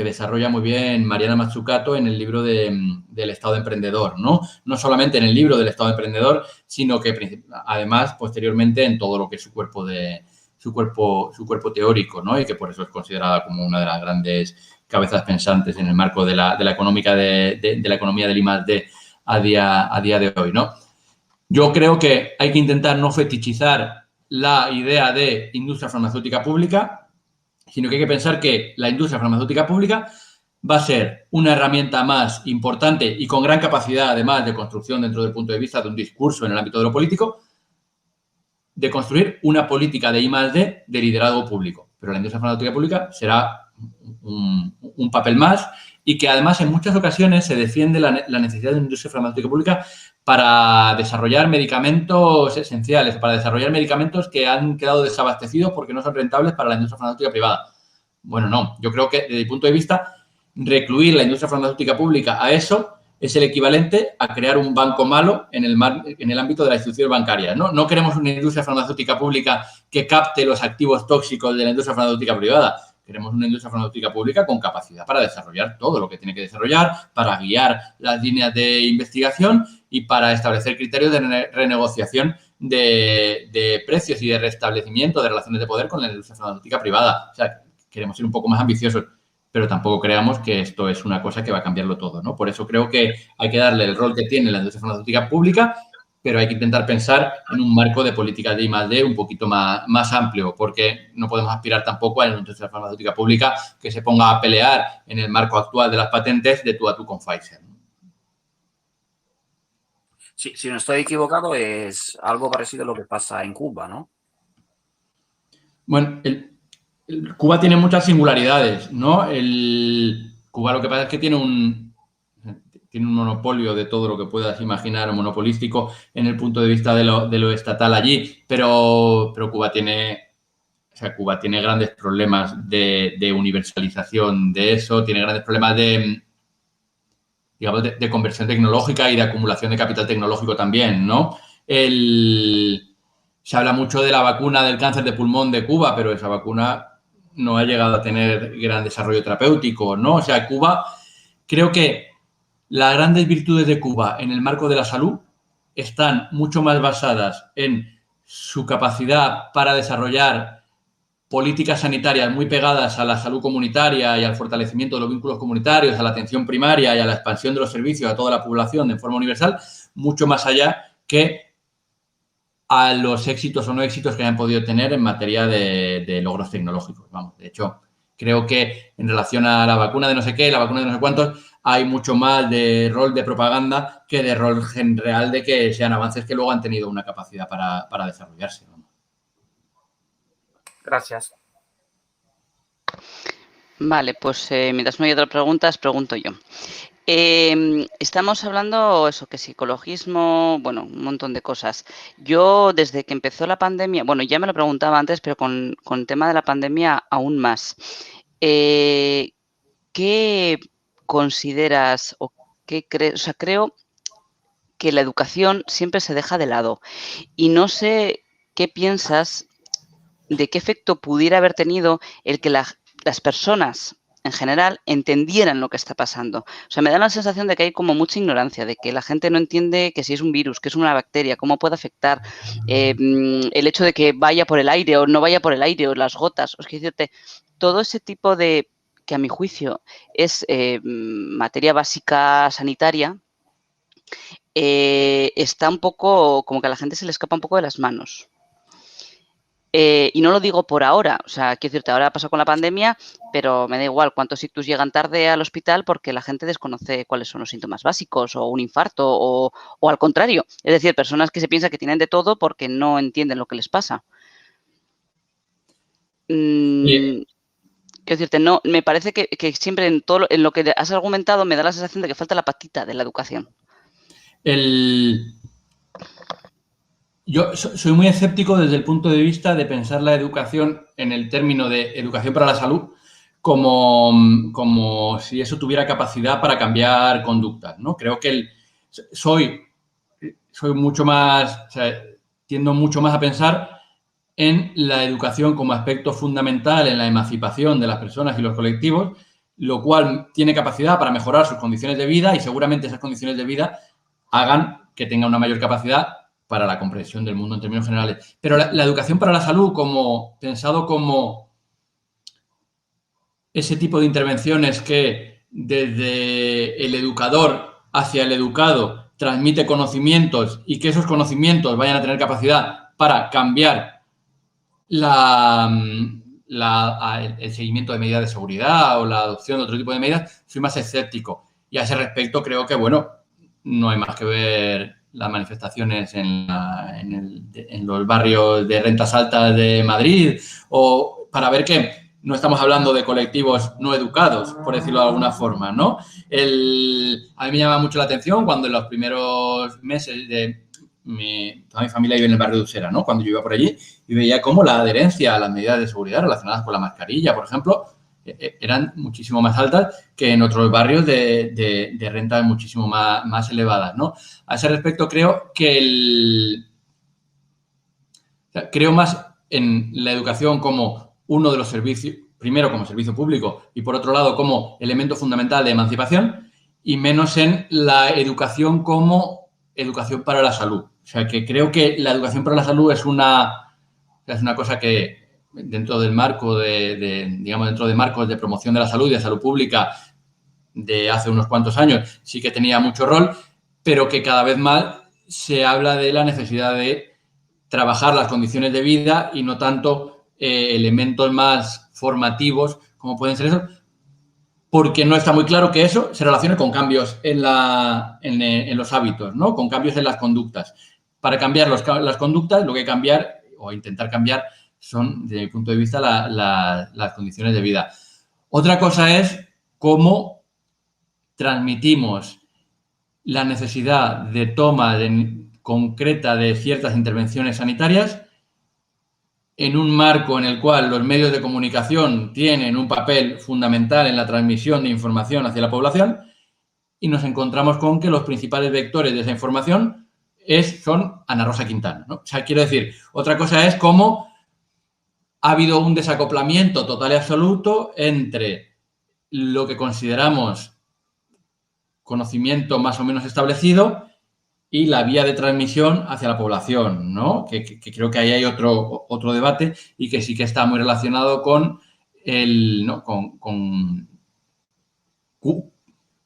desarrolla muy bien Mariana Mazzucato en el libro del Estado emprendedor, ¿no? No solamente en el libro del Estado emprendedor, sino que además posteriormente en todo lo que es su cuerpo teórico, ¿no? Y que por eso es considerada como una de las grandes cabezas pensantes en el marco de la económica de la economía del I+D a día de hoy, ¿no? Yo creo que hay que intentar no fetichizar la idea de industria farmacéutica pública, sino que hay que pensar que la industria farmacéutica pública va a ser una herramienta más importante y con gran capacidad, además, de construcción dentro del punto de vista de un discurso en el ámbito de lo político, de construir una política de I+D de liderazgo público. Pero la industria farmacéutica pública será un papel más y que, además, en muchas ocasiones se defiende la necesidad de una industria farmacéutica pública para desarrollar medicamentos esenciales, para desarrollar medicamentos que han quedado desabastecidos porque no son rentables para la industria farmacéutica privada. Bueno, no. Yo creo que, desde mi punto de vista, recluir la industria farmacéutica pública a eso es el equivalente a crear un banco malo en el ámbito de las instituciones bancarias, ¿no? No queremos una industria farmacéutica pública que capte los activos tóxicos de la industria farmacéutica privada. Queremos una industria farmacéutica pública con capacidad para desarrollar todo lo que tiene que desarrollar, para guiar las líneas de investigación y para establecer criterios de renegociación de precios y de restablecimiento de relaciones de poder con la industria farmacéutica privada. O sea, queremos ir un poco más ambiciosos, pero tampoco creamos que esto es una cosa que va a cambiarlo todo, ¿no? Por eso creo que hay que darle el rol que tiene la industria farmacéutica pública, pero hay que intentar pensar en un marco de políticas de I+D un poquito más amplio, porque no podemos aspirar tampoco a una industria farmacéutica pública que se ponga a pelear en el marco actual de las patentes de tú a tú con Pfizer. Sí, si no estoy equivocado, es algo parecido a lo que pasa en Cuba, ¿no? Bueno, Cuba tiene muchas singularidades, ¿no? Cuba lo que pasa es que tiene un monopolio de todo lo que puedas imaginar, monopolístico en el punto de vista de lo estatal allí, pero Cuba tiene grandes problemas de universalización de eso, tiene grandes problemas de conversión tecnológica y de acumulación de capital tecnológico también, ¿no? Se habla mucho de la vacuna del cáncer de pulmón de Cuba, pero esa vacuna no ha llegado a tener gran desarrollo terapéutico, ¿no? O sea, Cuba, creo que las grandes virtudes de Cuba en el marco de la salud están mucho más basadas en su capacidad para desarrollar políticas sanitarias muy pegadas a la salud comunitaria y al fortalecimiento de los vínculos comunitarios, a la atención primaria y a la expansión de los servicios a toda la población de forma universal, mucho más allá que a los éxitos o no éxitos que hayan podido tener en materia de logros tecnológicos. Vamos, de hecho, creo que en relación a la vacuna de no sé qué, la vacuna de no sé cuántos, hay mucho más de rol de propaganda que de rol real de que sean avances que luego han tenido una capacidad para desarrollarse. Vamos. Gracias. Vale, pues mientras no hay otras preguntas, pregunto yo. Estamos hablando, eso, que psicologismo, bueno, un montón de cosas. Yo, desde que empezó la pandemia, bueno, ya me lo preguntaba antes, pero con el tema de la pandemia aún más. ¿Qué consideras o qué crees? O sea, creo que la educación siempre se deja de lado y no sé qué piensas de qué efecto pudiera haber tenido el que las personas en general entendieran lo que está pasando. O sea, me da la sensación de que hay como mucha ignorancia, de que la gente no entiende que si es un virus, que es una bacteria, cómo puede afectar el hecho de que vaya por el aire o no vaya por el aire o las gotas. Es que decirte, todo ese tipo de, que a mi juicio es materia básica sanitaria, está un poco, como que a la gente se le escapa un poco de las manos. Y no lo digo por ahora, o sea, quiero decirte, ahora ha pasado con la pandemia, pero me da igual cuántos ictus llegan tarde al hospital porque la gente desconoce cuáles son los síntomas básicos o un infarto o al contrario. Es decir, personas que se piensan que tienen de todo porque no entienden lo que les pasa. Quiero decirte, no, me parece que siempre en todo en lo que has argumentado me da la sensación de que falta la patita de la educación. Yo soy muy escéptico desde el punto de vista de pensar la educación en el término de educación para la salud como si eso tuviera capacidad para cambiar conductas, ¿no? Creo que soy mucho más, o sea, tiendo mucho más a pensar en la educación como aspecto fundamental en la emancipación de las personas y los colectivos, lo cual tiene capacidad para mejorar sus condiciones de vida y seguramente esas condiciones de vida hagan que tenga una mayor capacidad para la comprensión del mundo en términos generales. Pero la educación para la salud, pensado como ese tipo de intervenciones que desde el educador hacia el educado transmite conocimientos y que esos conocimientos vayan a tener capacidad para cambiar el seguimiento de medidas de seguridad o la adopción de otro tipo de medidas, soy más escéptico. Y a ese respecto creo que, bueno, no hay más que ver las manifestaciones en los barrios de rentas altas de Madrid o para ver que no estamos hablando de colectivos no educados, por decirlo de alguna forma, ¿no? A mí me llama mucho la atención cuando en los primeros meses toda mi familia vive en el barrio de Usera, ¿no? Cuando yo iba por allí y veía cómo la adherencia a las medidas de seguridad relacionadas con la mascarilla, por ejemplo, eran muchísimo más altas que en otros barrios de rentas muchísimo más elevadas, ¿no? A ese respecto creo que creo más en la educación como uno de los servicios, primero como servicio público y por otro lado como elemento fundamental de emancipación y menos en la educación como educación para la salud. O sea, que creo que la educación para la salud es una cosa que dentro del marco dentro de marcos de promoción de la salud y de salud pública de hace unos cuantos años sí que tenía mucho rol, pero que cada vez más se habla de la necesidad de trabajar las condiciones de vida y no tanto elementos más formativos como pueden ser esos, porque no está muy claro que eso se relacione con cambios en los hábitos, ¿no? Con cambios en las conductas. Para cambiar las conductas, lo que hay que cambiar o intentar cambiar son, desde mi punto de vista, las condiciones de vida. Otra cosa es cómo transmitimos la necesidad de toma concreta de ciertas intervenciones sanitarias en un marco en el cual los medios de comunicación tienen un papel fundamental en la transmisión de información hacia la población y nos encontramos con que los principales vectores de esa información son Ana Rosa Quintana, ¿no? O sea, quiero decir, otra cosa es cómo ha habido un desacoplamiento total y absoluto entre lo que consideramos conocimiento más o menos establecido y la vía de transmisión hacia la población, ¿no? Que creo que ahí hay otro debate y que sí que está muy relacionado con con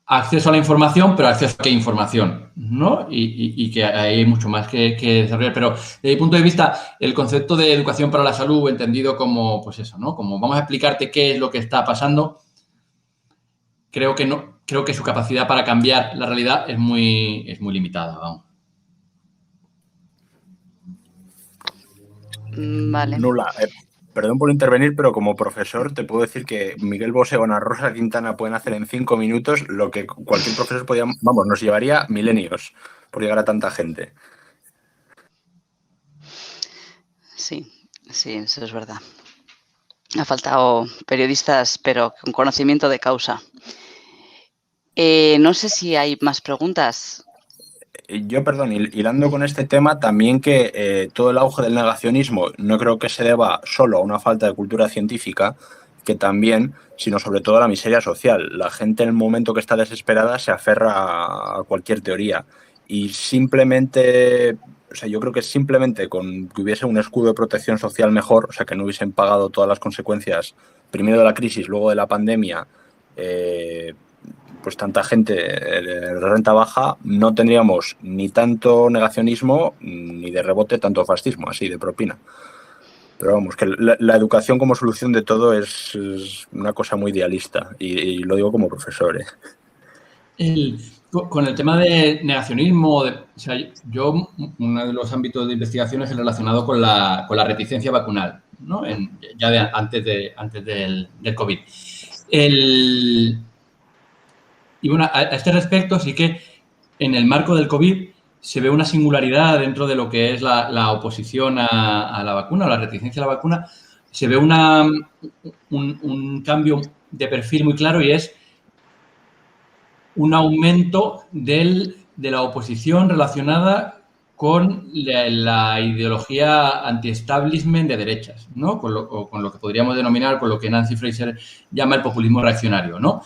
acceso a la información, pero acceso a qué información, ¿no? Y que hay mucho más que desarrollar. Pero desde mi punto de vista, el concepto de educación para la salud, entendido como, pues eso, ¿no? Como vamos a explicarte qué es lo que está pasando, creo que su capacidad para cambiar la realidad es muy limitada, vamos. Vale. Nula. Perdón por intervenir, pero como profesor te puedo decir que Miguel Bosé o Ana Rosa Quintana pueden hacer en 5 minutos lo que cualquier profesor podía, vamos, nos llevaría milenios por llegar a tanta gente. Sí, eso es verdad. Ha faltado periodistas, pero con conocimiento de causa. No sé si hay más preguntas. Yo, perdón, hilando con este tema, también que todo el auge del negacionismo no creo que se deba solo a una falta de cultura científica, que también, sino sobre todo a la miseria social. La gente en el momento que está desesperada se aferra a cualquier teoría y simplemente, o sea, yo creo que simplemente con que hubiese un escudo de protección social mejor, o sea, que no hubiesen pagado todas las consecuencias, primero de la crisis, luego de la pandemia, pues tanta gente de renta baja, no tendríamos ni tanto negacionismo ni de rebote tanto fascismo, así de propina. Pero vamos, que la educación como solución de todo es una cosa muy idealista y lo digo como profesor. Con el tema de negacionismo, o sea, yo, uno de los ámbitos de investigación es el relacionado con la reticencia vacunal, ¿no? Antes del COVID. Y bueno, a este respecto sí que en el marco del COVID se ve una singularidad dentro de lo que es la oposición a la vacuna o la reticencia a la vacuna. Se ve un cambio de perfil muy claro y es un aumento de la oposición relacionada con la ideología anti-establishment de derechas, ¿no? Con lo que podríamos denominar, con lo que Nancy Fraser llama el populismo reaccionario, ¿no?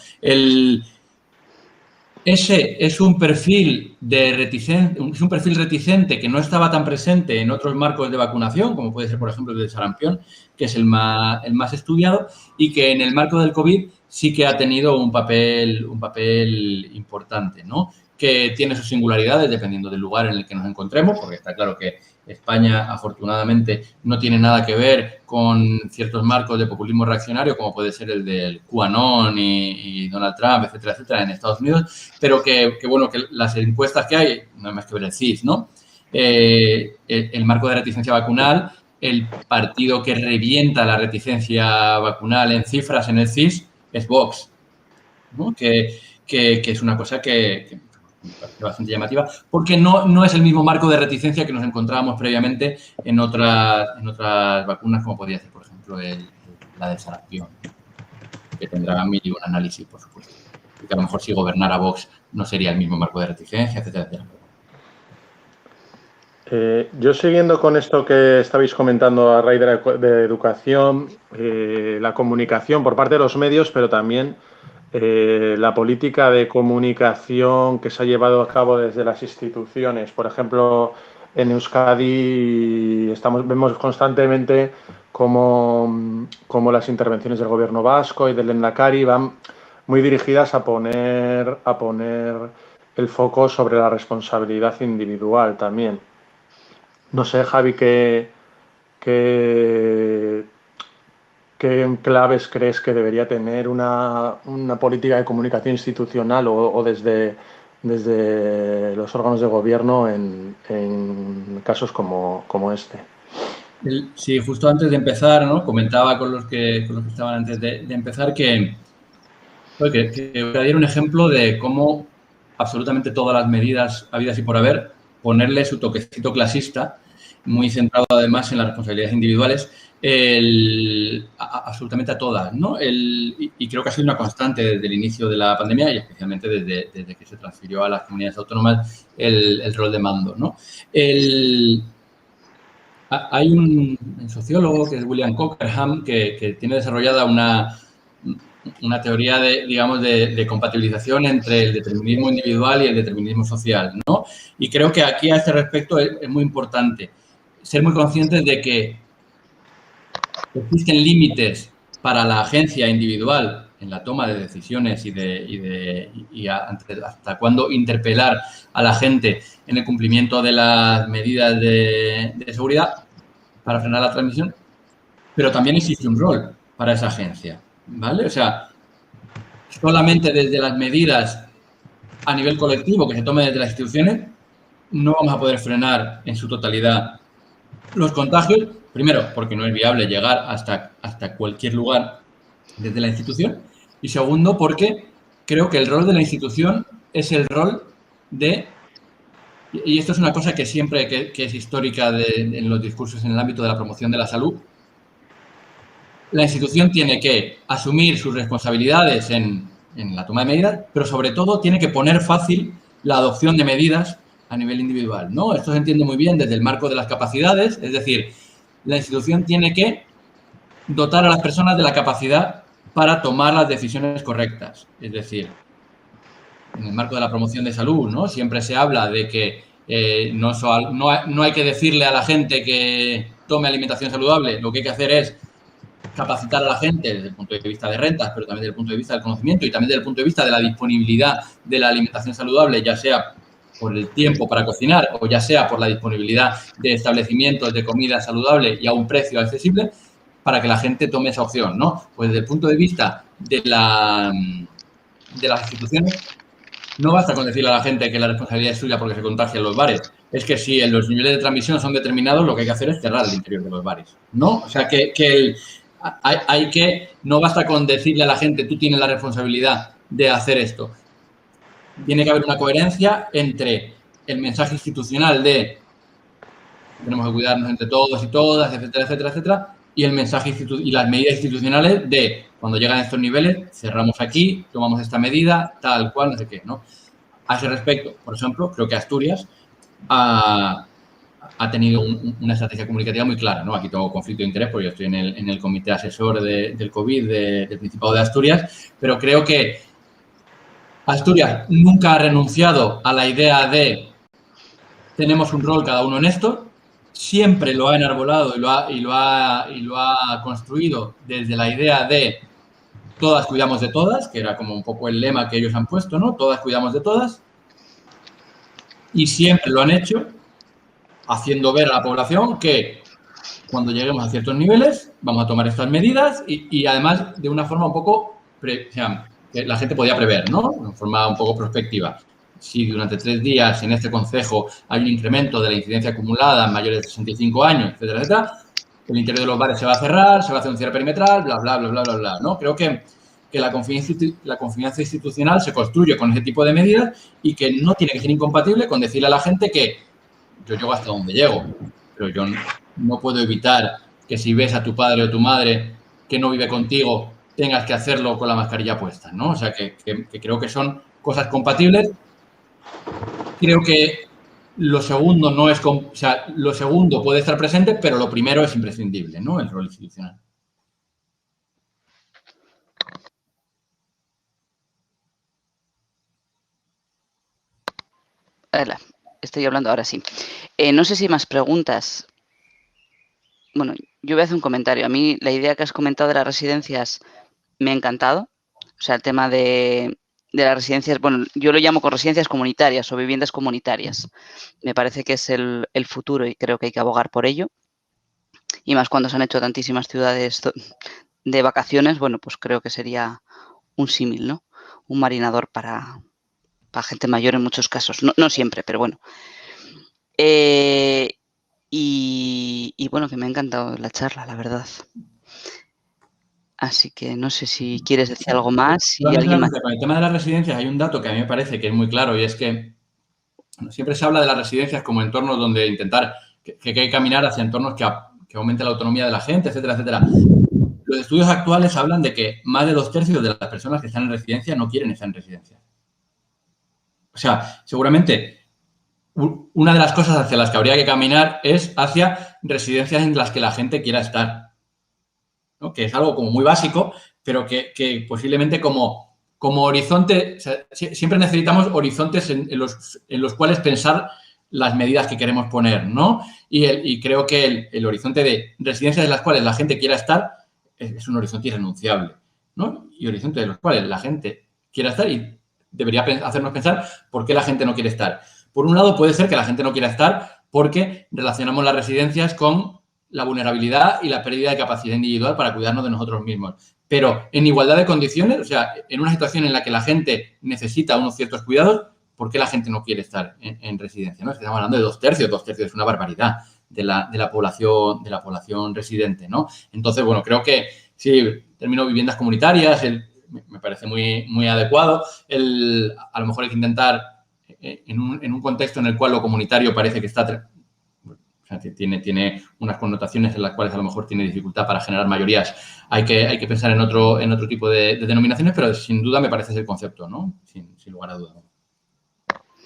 Ese es un perfil reticente que no estaba tan presente en otros marcos de vacunación, como puede ser, por ejemplo, el de sarampión, que es el más estudiado, y que en el marco del COVID sí que ha tenido un papel importante, ¿no? Que tiene sus singularidades dependiendo del lugar en el que nos encontremos, porque está claro que España, afortunadamente, no tiene nada que ver con ciertos marcos de populismo reaccionario, como puede ser el del QAnon y Donald Trump, etcétera, etcétera, en Estados Unidos, pero que las encuestas que hay, no hay más que ver el CIS, ¿no? El marco de reticencia vacunal, el partido que revienta la reticencia vacunal en cifras en el CIS es Vox, ¿no? Que es una cosa que bastante llamativa, porque no es el mismo marco de reticencia que nos encontrábamos previamente en otras vacunas, como podría ser, por ejemplo, la del sarampión, que tendrá mil y un análisis, por supuesto. Y que a lo mejor si gobernara Vox no sería el mismo marco de reticencia, etcétera, etcétera. Yo siguiendo con esto que estabais comentando a raíz de educación, la comunicación por parte de los medios, pero también la política de comunicación que se ha llevado a cabo desde las instituciones. Por ejemplo, en Euskadi vemos constantemente cómo las intervenciones del gobierno vasco y del Lehendakari van muy dirigidas a poner el foco sobre la responsabilidad individual también. No sé, Javi, ¿qué claves crees que debería tener una política de comunicación institucional o desde los órganos de gobierno en casos como este? Sí, justo antes de empezar, ¿no? Comentaba con los que estaban antes de empezar que era un ejemplo de cómo absolutamente todas las medidas habidas y por haber, ponerle su toquecito clasista, muy centrado además en las responsabilidades individuales, absolutamente a todas, ¿no? Y creo que ha sido una constante desde el inicio de la pandemia y especialmente desde que se transfirió a las comunidades autónomas el rol de mando, ¿no? Hay un sociólogo que es William Cockerham que tiene desarrollada una teoría de compatibilización entre el determinismo individual y el determinismo social, ¿no? Y creo que aquí a este respecto es muy importante ser muy conscientes de que existen límites para la agencia individual en la toma de decisiones y hasta cuándo interpelar a la gente en el cumplimiento de las medidas de seguridad para frenar la transmisión, pero también existe un rol para esa agencia, ¿vale? O sea, solamente desde las medidas a nivel colectivo que se tomen desde las instituciones no vamos a poder frenar en su totalidad los contagios, primero, porque no es viable llegar hasta cualquier lugar desde la institución, y segundo, porque creo que el rol de la institución es el rol de, y esto es una cosa que siempre que es histórica en los discursos en el ámbito de la promoción de la salud, la institución tiene que asumir sus responsabilidades en la toma de medidas, pero sobre todo tiene que poner fácil la adopción de medidas a nivel individual, ¿no? Esto se entiende muy bien desde el marco de las capacidades, es decir, la institución tiene que dotar a las personas de la capacidad para tomar las decisiones correctas. Es decir, en el marco de la promoción de salud, ¿no? Siempre se habla de que no hay que decirle a la gente que tome alimentación saludable, lo que hay que hacer es capacitar a la gente desde el punto de vista de rentas, pero también desde el punto de vista del conocimiento y también desde el punto de vista de la disponibilidad de la alimentación saludable, ya sea por el tiempo para cocinar o ya sea por la disponibilidad de establecimientos de comida saludable y a un precio accesible, para que la gente tome esa opción, ¿no? Pues desde el punto de vista de las instituciones, no basta con decirle a la gente que la responsabilidad es suya porque se contagian los bares. Es que si los niveles de transmisión son determinados, lo que hay que hacer es cerrar el interior de los bares, ¿no? O sea, no basta con decirle a la gente, tú tienes la responsabilidad de hacer esto. Tiene que haber una coherencia entre el mensaje institucional de tenemos que cuidarnos entre todos y todas, etcétera, etcétera, etcétera, y el mensaje y las medidas institucionales de cuando llegan a estos niveles, cerramos aquí, tomamos esta medida, tal cual, no sé qué, ¿no? A ese respecto, por ejemplo, creo que Asturias ha tenido una estrategia comunicativa muy clara, ¿no? Aquí tengo conflicto de interés porque yo estoy en el comité asesor del COVID del Principado de Asturias, pero creo que Asturias nunca ha renunciado a la idea de tenemos un rol cada uno en esto, siempre lo ha enarbolado y lo ha construido desde la idea de todas cuidamos de todas, que era como un poco el lema que ellos han puesto, ¿no? Todas cuidamos de todas, y siempre lo han hecho haciendo ver a la población que cuando lleguemos a ciertos niveles vamos a tomar estas medidas y además de una forma un poco que la gente podía prever, ¿no? De forma un poco prospectiva. Si durante 3 días en este concejo hay un incremento de la incidencia acumulada en mayores de 65 años, etcétera, etcétera, el interior de los bares se va a cerrar, se va a hacer un cierre perimetral, bla, bla, bla, bla, bla, bla, ¿no? Creo que la confianza institucional se construye con ese tipo de medidas y que no tiene que ser incompatible con decirle a la gente que yo llego hasta donde llego, pero yo no puedo evitar que si ves a tu padre o tu madre que no vive contigo, tengas que hacerlo con la mascarilla puesta, ¿no? O sea, que creo que son cosas compatibles. Creo que lo segundo lo segundo puede estar presente, pero lo primero es imprescindible, ¿no? El rol institucional. Hola, estoy hablando ahora sí. No sé si hay más preguntas. Bueno, yo voy a hacer un comentario. A mí la idea que has comentado de las residencias me ha encantado. O sea, el tema de las residencias, bueno, yo lo llamo con residencias comunitarias o viviendas comunitarias. Me parece que es el futuro y creo que hay que abogar por ello. Y más cuando se han hecho tantísimas ciudades de vacaciones, bueno, pues creo que sería un símil, ¿no? Un marinador para gente mayor en muchos casos. No siempre, pero bueno. Y bueno, que me ha encantado la charla, la verdad. Así que no sé si quieres decir algo más. Con el tema de las residencias hay un dato que a mí me parece que es muy claro y es que siempre se habla de las residencias como entornos donde intentar que hay que caminar hacia entornos que aumenten la autonomía de la gente, etcétera, etcétera. Los estudios actuales hablan de que más de 2/3 de las personas que están en residencia no quieren estar en residencia. O sea, seguramente una de las cosas hacia las que habría que caminar es hacia residencias en las que la gente quiera estar, ¿no? Que es algo como muy básico, pero que posiblemente como horizonte, o sea, siempre necesitamos horizontes en los cuales pensar las medidas que queremos poner, ¿no? Y creo que el horizonte de residencias en las cuales la gente quiera estar es un horizonte irrenunciable, ¿no? Y horizonte de los cuales la gente quiera estar y debería hacernos pensar por qué la gente no quiere estar. Por un lado, puede ser que la gente no quiera estar porque relacionamos las residencias con la vulnerabilidad y la pérdida de capacidad individual para cuidarnos de nosotros mismos. Pero en igualdad de condiciones, o sea, en una situación en la que la gente necesita unos ciertos cuidados, ¿por qué la gente no quiere estar en residencia? ¿No? Estamos hablando de 2/3. 2/3 es una barbaridad de la población residente, ¿no? Entonces, bueno, creo que sí, término viviendas comunitarias, me parece muy adecuado. A lo mejor hay que intentar, en un contexto en el cual lo comunitario parece que está... O sea, tiene unas connotaciones en las cuales a lo mejor tiene dificultad para generar mayorías. Hay que pensar en otro tipo de denominaciones, pero sin duda me parece ese el concepto, ¿no? Sin lugar a dudas.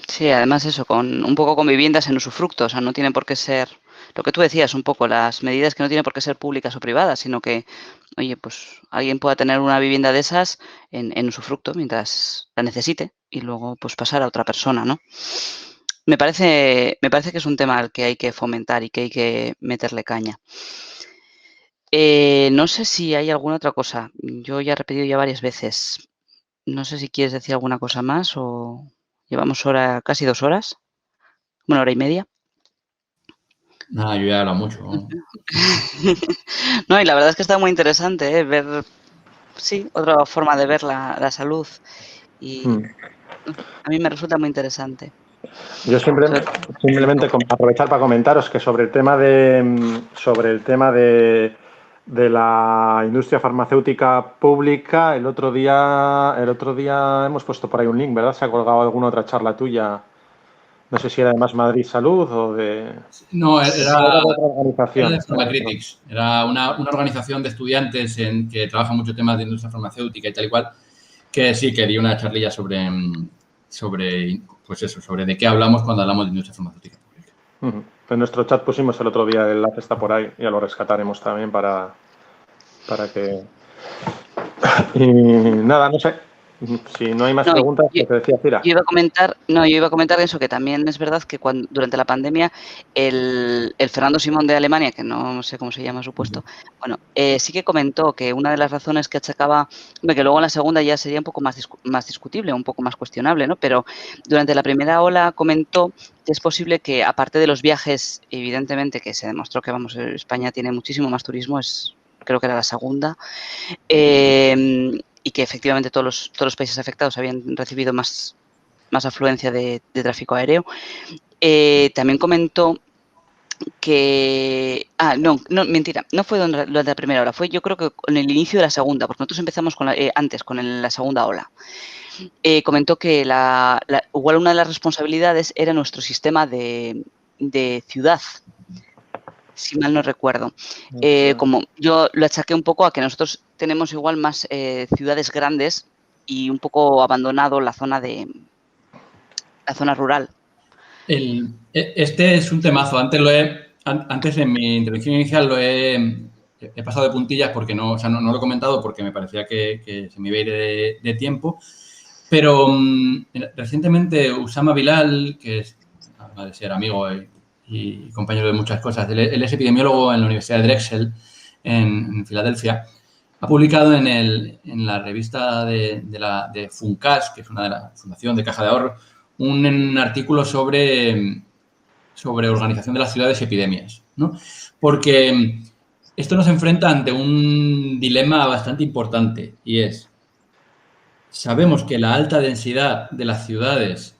Sí, además eso, un poco con viviendas en usufructo, o sea, no tienen por qué ser, lo que tú decías un poco, las medidas que no tienen por qué ser públicas o privadas, sino que, oye, pues alguien pueda tener una vivienda de esas en usufructo mientras la necesite y luego pues pasar a otra persona, ¿no? Me parece que es un tema al que hay que fomentar y que hay que meterle caña. No sé si hay alguna otra cosa. Yo ya he repetido ya varias veces. No sé si quieres decir alguna cosa más o llevamos casi 2 horas. Bueno, hora y media. Nada, yo ya he hablado mucho, ¿no? No, y la verdad es que está muy interesante, ver, sí, otra forma de ver la salud. Y a mí me resulta muy interesante. Yo simplemente aprovechar para comentaros que sobre el tema de la industria farmacéutica pública, el otro día hemos puesto por ahí un link, ¿verdad? Se ha colgado alguna otra charla tuya. No sé si era de Más Madrid Salud o de... No, era de otra organización. Era de Pharmacritics. Era una organización de estudiantes que trabaja mucho temas de industria farmacéutica y tal y cual, que sí, que di una charlilla sobre de qué hablamos cuando hablamos de industria farmacéutica pública. En nuestro chat pusimos el otro día, el enlace está por ahí, ya lo rescataremos también para que... Y nada, no sé, si no hay más preguntas, lo que decía Cira. Yo iba a comentar eso, que también es verdad que durante la pandemia el Fernando Simón de Alemania, que no sé cómo se llama su puesto, bueno, sí que comentó que una de las razones que achacaba, que luego en la segunda ya sería un poco más discutible, un poco más cuestionable, ¿no? Pero durante la primera ola comentó que es posible que, aparte de los viajes, evidentemente, que se demostró que, vamos, España tiene muchísimo más turismo, creo que era la segunda, y que efectivamente todos los países afectados habían recibido más afluencia de tráfico aéreo. También comentó que... mentira, no fue durante la primera ola, fue yo creo que en el inicio de la segunda, porque nosotros empezamos antes, con la segunda ola. Comentó que igual una de las responsabilidades era nuestro sistema de ciudad, si mal no recuerdo. Como yo lo achaqué un poco a que nosotros tenemos igual más ciudades grandes y un poco abandonado la zona rural. Este es un temazo. Antes en mi intervención inicial he pasado de puntillas porque no lo he comentado porque me parecía que se me iba a ir de tiempo. Pero recientemente Usama Bilal, que es, además de ser amigo y compañero de muchas cosas, él es epidemiólogo en la Universidad de Drexel, en Filadelfia, ha publicado en la revista de FUNCAS, que es una de la Fundación de Caja de Ahorro, un artículo sobre organización de las ciudades y epidemias, ¿no? Porque esto nos enfrenta ante un dilema bastante importante y es: sabemos que la alta densidad de las ciudades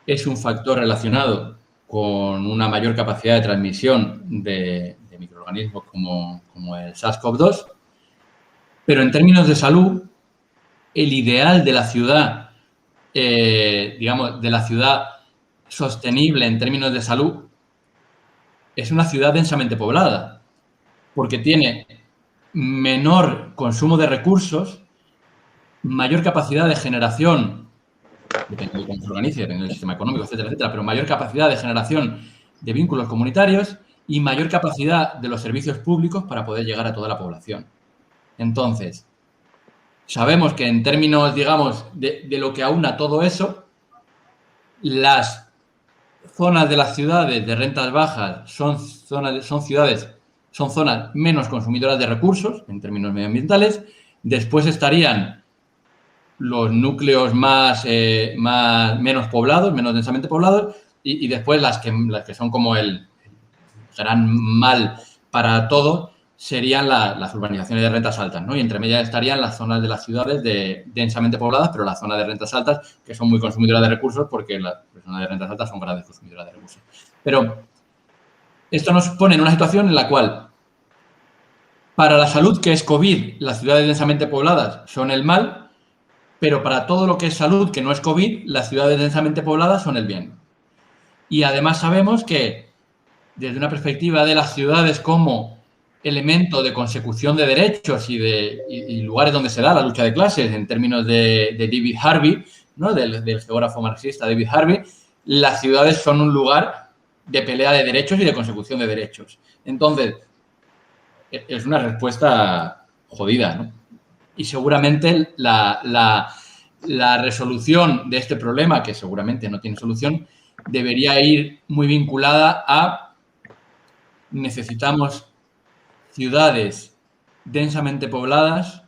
es un factor relacionado con una mayor capacidad de transmisión de microorganismos como el SARS-CoV-2, pero en términos de salud, el ideal de la ciudad, digamos, de la ciudad sostenible en términos de salud, es una ciudad densamente poblada, porque tiene menor consumo de recursos, mayor capacidad de generación, depende de cómo se organice, depende del sistema económico, etcétera, etcétera, pero mayor capacidad de generación de vínculos comunitarios y mayor capacidad de los servicios públicos para poder llegar a toda la población. Entonces, sabemos que en términos, digamos, de lo que aúna todo eso, las zonas de las ciudades de rentas bajas son zonas menos consumidoras de recursos en términos medioambientales. Después estarían los núcleos menos poblados, menos densamente poblados, y después las que son como el gran mal para todo serían las urbanizaciones de rentas altas, ¿no? Y entre medias estarían las zonas de las ciudades densamente pobladas, pero las zonas de rentas altas que son muy consumidoras de recursos, porque las zonas de rentas altas son grandes consumidoras de recursos. Pero esto nos pone en una situación en la cual, para la salud que es COVID, las ciudades densamente pobladas son el mal, pero para todo lo que es salud que no es COVID, las ciudades densamente pobladas son el bien. Y además sabemos que, desde una perspectiva de las ciudades como elemento de consecución de derechos y lugares donde se da la lucha de clases, en términos de David Harvey, ¿no? del geógrafo marxista David Harvey, las ciudades son un lugar de pelea de derechos y de consecución de derechos. Entonces, es una respuesta jodida, ¿no? Y seguramente la resolución de este problema, que seguramente no tiene solución, debería ir muy vinculada a necesitamos ciudades densamente pobladas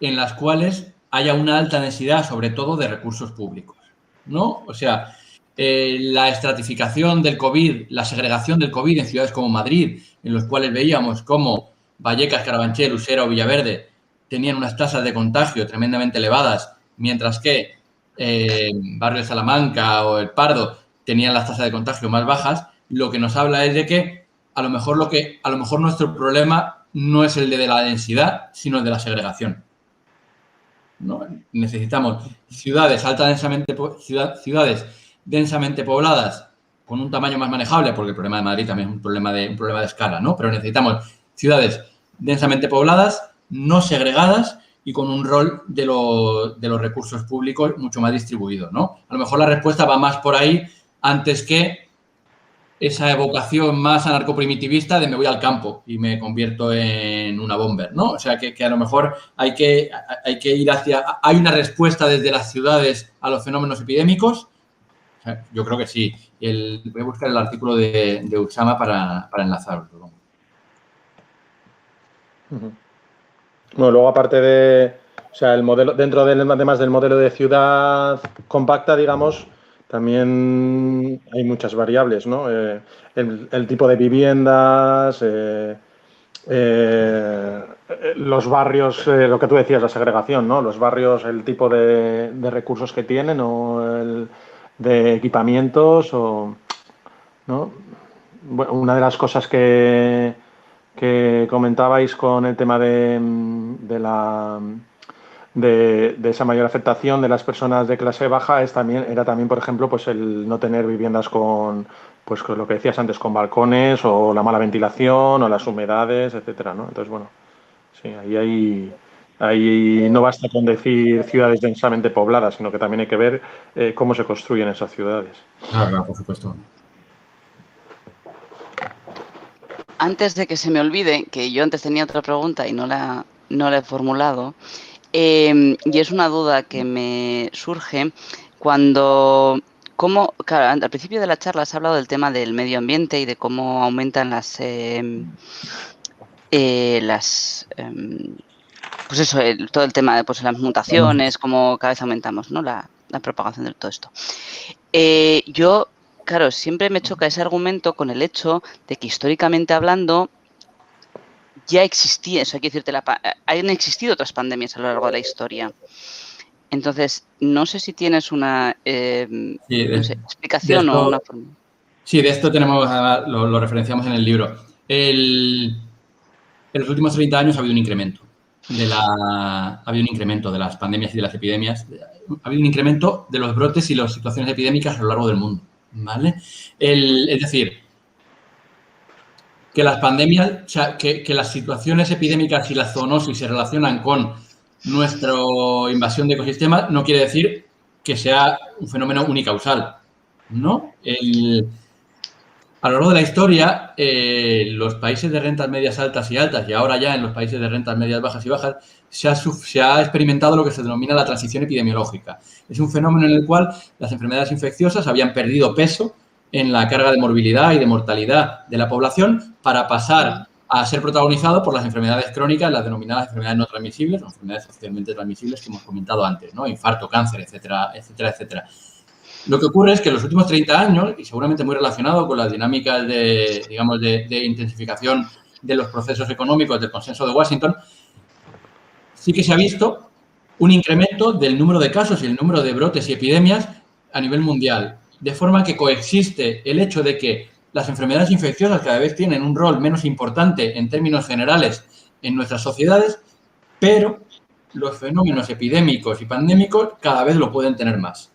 en las cuales haya una alta densidad, sobre todo, de recursos públicos, ¿no? O sea, la estratificación del COVID, la segregación del COVID en ciudades como Madrid, en los cuales veíamos cómo Vallecas, Carabanchel, Usera o Villaverde tenían unas tasas de contagio tremendamente elevadas, mientras que Barrio de Salamanca o El Pardo tenían las tasas de contagio más bajas, lo que nos habla es de que a lo mejor nuestro problema no es el de la densidad, sino el de la segregación, ¿no? Necesitamos ciudades densamente pobladas con un tamaño más manejable, porque el problema de Madrid también es un problema de escala, ¿no? Pero necesitamos ciudades densamente pobladas, no segregadas y con un rol de los recursos públicos mucho más distribuido, ¿no? A lo mejor la respuesta va más por ahí antes que esa evocación más anarcoprimitivista de me voy al campo y me convierto en una bomber, ¿no? O sea, que a lo mejor hay que ir hacia... ¿Hay una respuesta desde las ciudades a los fenómenos epidémicos? O sea, yo creo que sí. Voy a buscar el artículo de Usama para enlazarlo. Bueno, luego aparte de... O sea, el modelo, además del modelo de ciudad compacta, digamos, también hay muchas variables, ¿no? El tipo de viviendas, los barrios, lo que tú decías, la segregación, ¿no? Los barrios, el tipo de recursos que tienen o de equipamientos, ¿no? Bueno, una de las cosas que comentabais con el tema de esa mayor afectación de las personas de clase baja era también, por ejemplo, pues el no tener viviendas con lo que decías antes, con balcones o la mala ventilación o las humedades, etcétera, ¿no? Entonces, bueno, sí, ahí no basta con decir ciudades densamente pobladas, sino que también hay que ver cómo se construyen esas ciudades. Claro, por supuesto. Antes de que se me olvide, que yo antes tenía otra pregunta y no la he formulado, y es una duda que me surge claro, al principio de la charla has hablado del tema del medio ambiente y de cómo aumentan pues eso, todo el tema de pues, las mutaciones, cómo cada vez aumentamos, ¿no? La propagación de todo esto. Yo, claro, siempre me choca ese argumento con el hecho de que históricamente hablando ya existía, eso hay que decirte, han existido otras pandemias a lo largo de la historia. Entonces, no sé si tienes una explicación o una forma. Sí, de esto lo referenciamos en el libro. En los últimos 30 años ha habido un incremento de las pandemias y de las epidemias. Ha habido un incremento de los brotes y las situaciones epidémicas a lo largo del mundo, ¿vale? Es decir, que las pandemias, o sea, que las situaciones epidémicas y la zoonosis se relacionan con nuestra invasión de ecosistemas no quiere decir que sea un fenómeno unicausal, ¿no? a lo largo de la historia, los países de rentas medias altas y altas, y ahora ya en los países de rentas medias bajas y bajas, se ha experimentado lo que se denomina la transición epidemiológica. Es un fenómeno en el cual las enfermedades infecciosas habían perdido peso en la carga de morbilidad y de mortalidad de la población para pasar a ser protagonizado por las enfermedades crónicas, las denominadas enfermedades no transmisibles o enfermedades socialmente transmisibles que hemos comentado antes, ¿no? Infarto, cáncer, etcétera, etcétera, etcétera. Lo que ocurre es que en los últimos 30 años, y seguramente muy relacionado con las dinámicas de intensificación de los procesos económicos del Consenso de Washington, sí que se ha visto un incremento del número de casos y el número de brotes y epidemias a nivel mundial, de forma que coexiste el hecho de que las enfermedades infecciosas cada vez tienen un rol menos importante en términos generales en nuestras sociedades, pero los fenómenos epidémicos y pandémicos cada vez lo pueden tener más.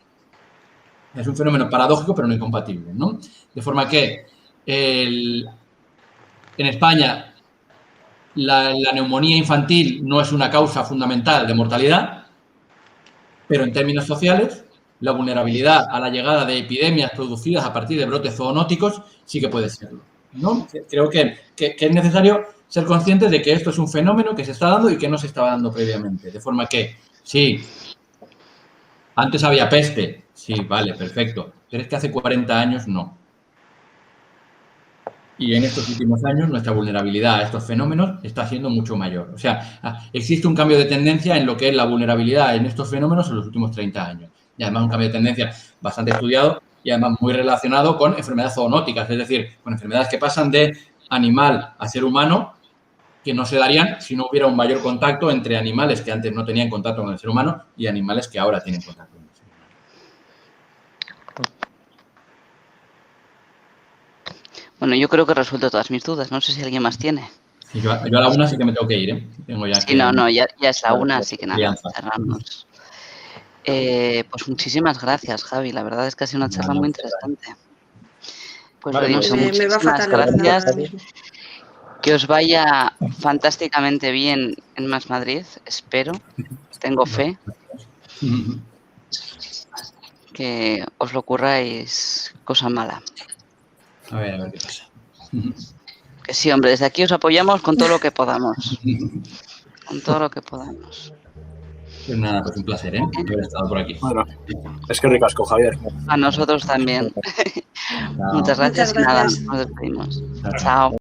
Es un fenómeno paradójico, pero no incompatible, ¿no? De forma que en España la neumonía infantil no es una causa fundamental de mortalidad, pero en términos sociales, la vulnerabilidad a la llegada de epidemias producidas a partir de brotes zoonóticos sí que puede serlo, ¿no? Creo que es necesario ser conscientes de que esto es un fenómeno que se está dando y que no se estaba dando previamente. De forma que, sí, antes había peste, sí, vale, perfecto, pero es que hace 40 años no. Y en estos últimos años nuestra vulnerabilidad a estos fenómenos está siendo mucho mayor. O sea, existe un cambio de tendencia en lo que es la vulnerabilidad en estos fenómenos en los últimos 30 años. Y además un cambio de tendencia bastante estudiado y además muy relacionado con enfermedades zoonóticas, es decir, con enfermedades que pasan de animal a ser humano, que no se darían si no hubiera un mayor contacto entre animales que antes no tenían contacto con el ser humano y animales que ahora tienen contacto con el ser humano. Bueno, yo creo que he resuelto todas mis dudas. No sé si alguien más tiene. Sí, yo a la una sí que me tengo que ir, ¿eh? Tengo ya sí, que, no, ya es la una, así que nada, crianza. cerramos. Pues muchísimas gracias, Javi. La verdad es que ha sido una charla muy interesante. Pues Vale, lo dicho, me muchísimas gracias. Que os vaya fantásticamente bien en Más Madrid, espero. Tengo fe. Que os lo curráis cosa mala. A ver qué pasa. Que sí, hombre, desde aquí os apoyamos con todo lo que podamos. Con todo lo que podamos. Pues nada, pues un placer, ¿eh? Haber estado por aquí. Bueno, es que ricasco, Javier. A nosotros también. Muchas gracias y nada, nos despedimos. Chao.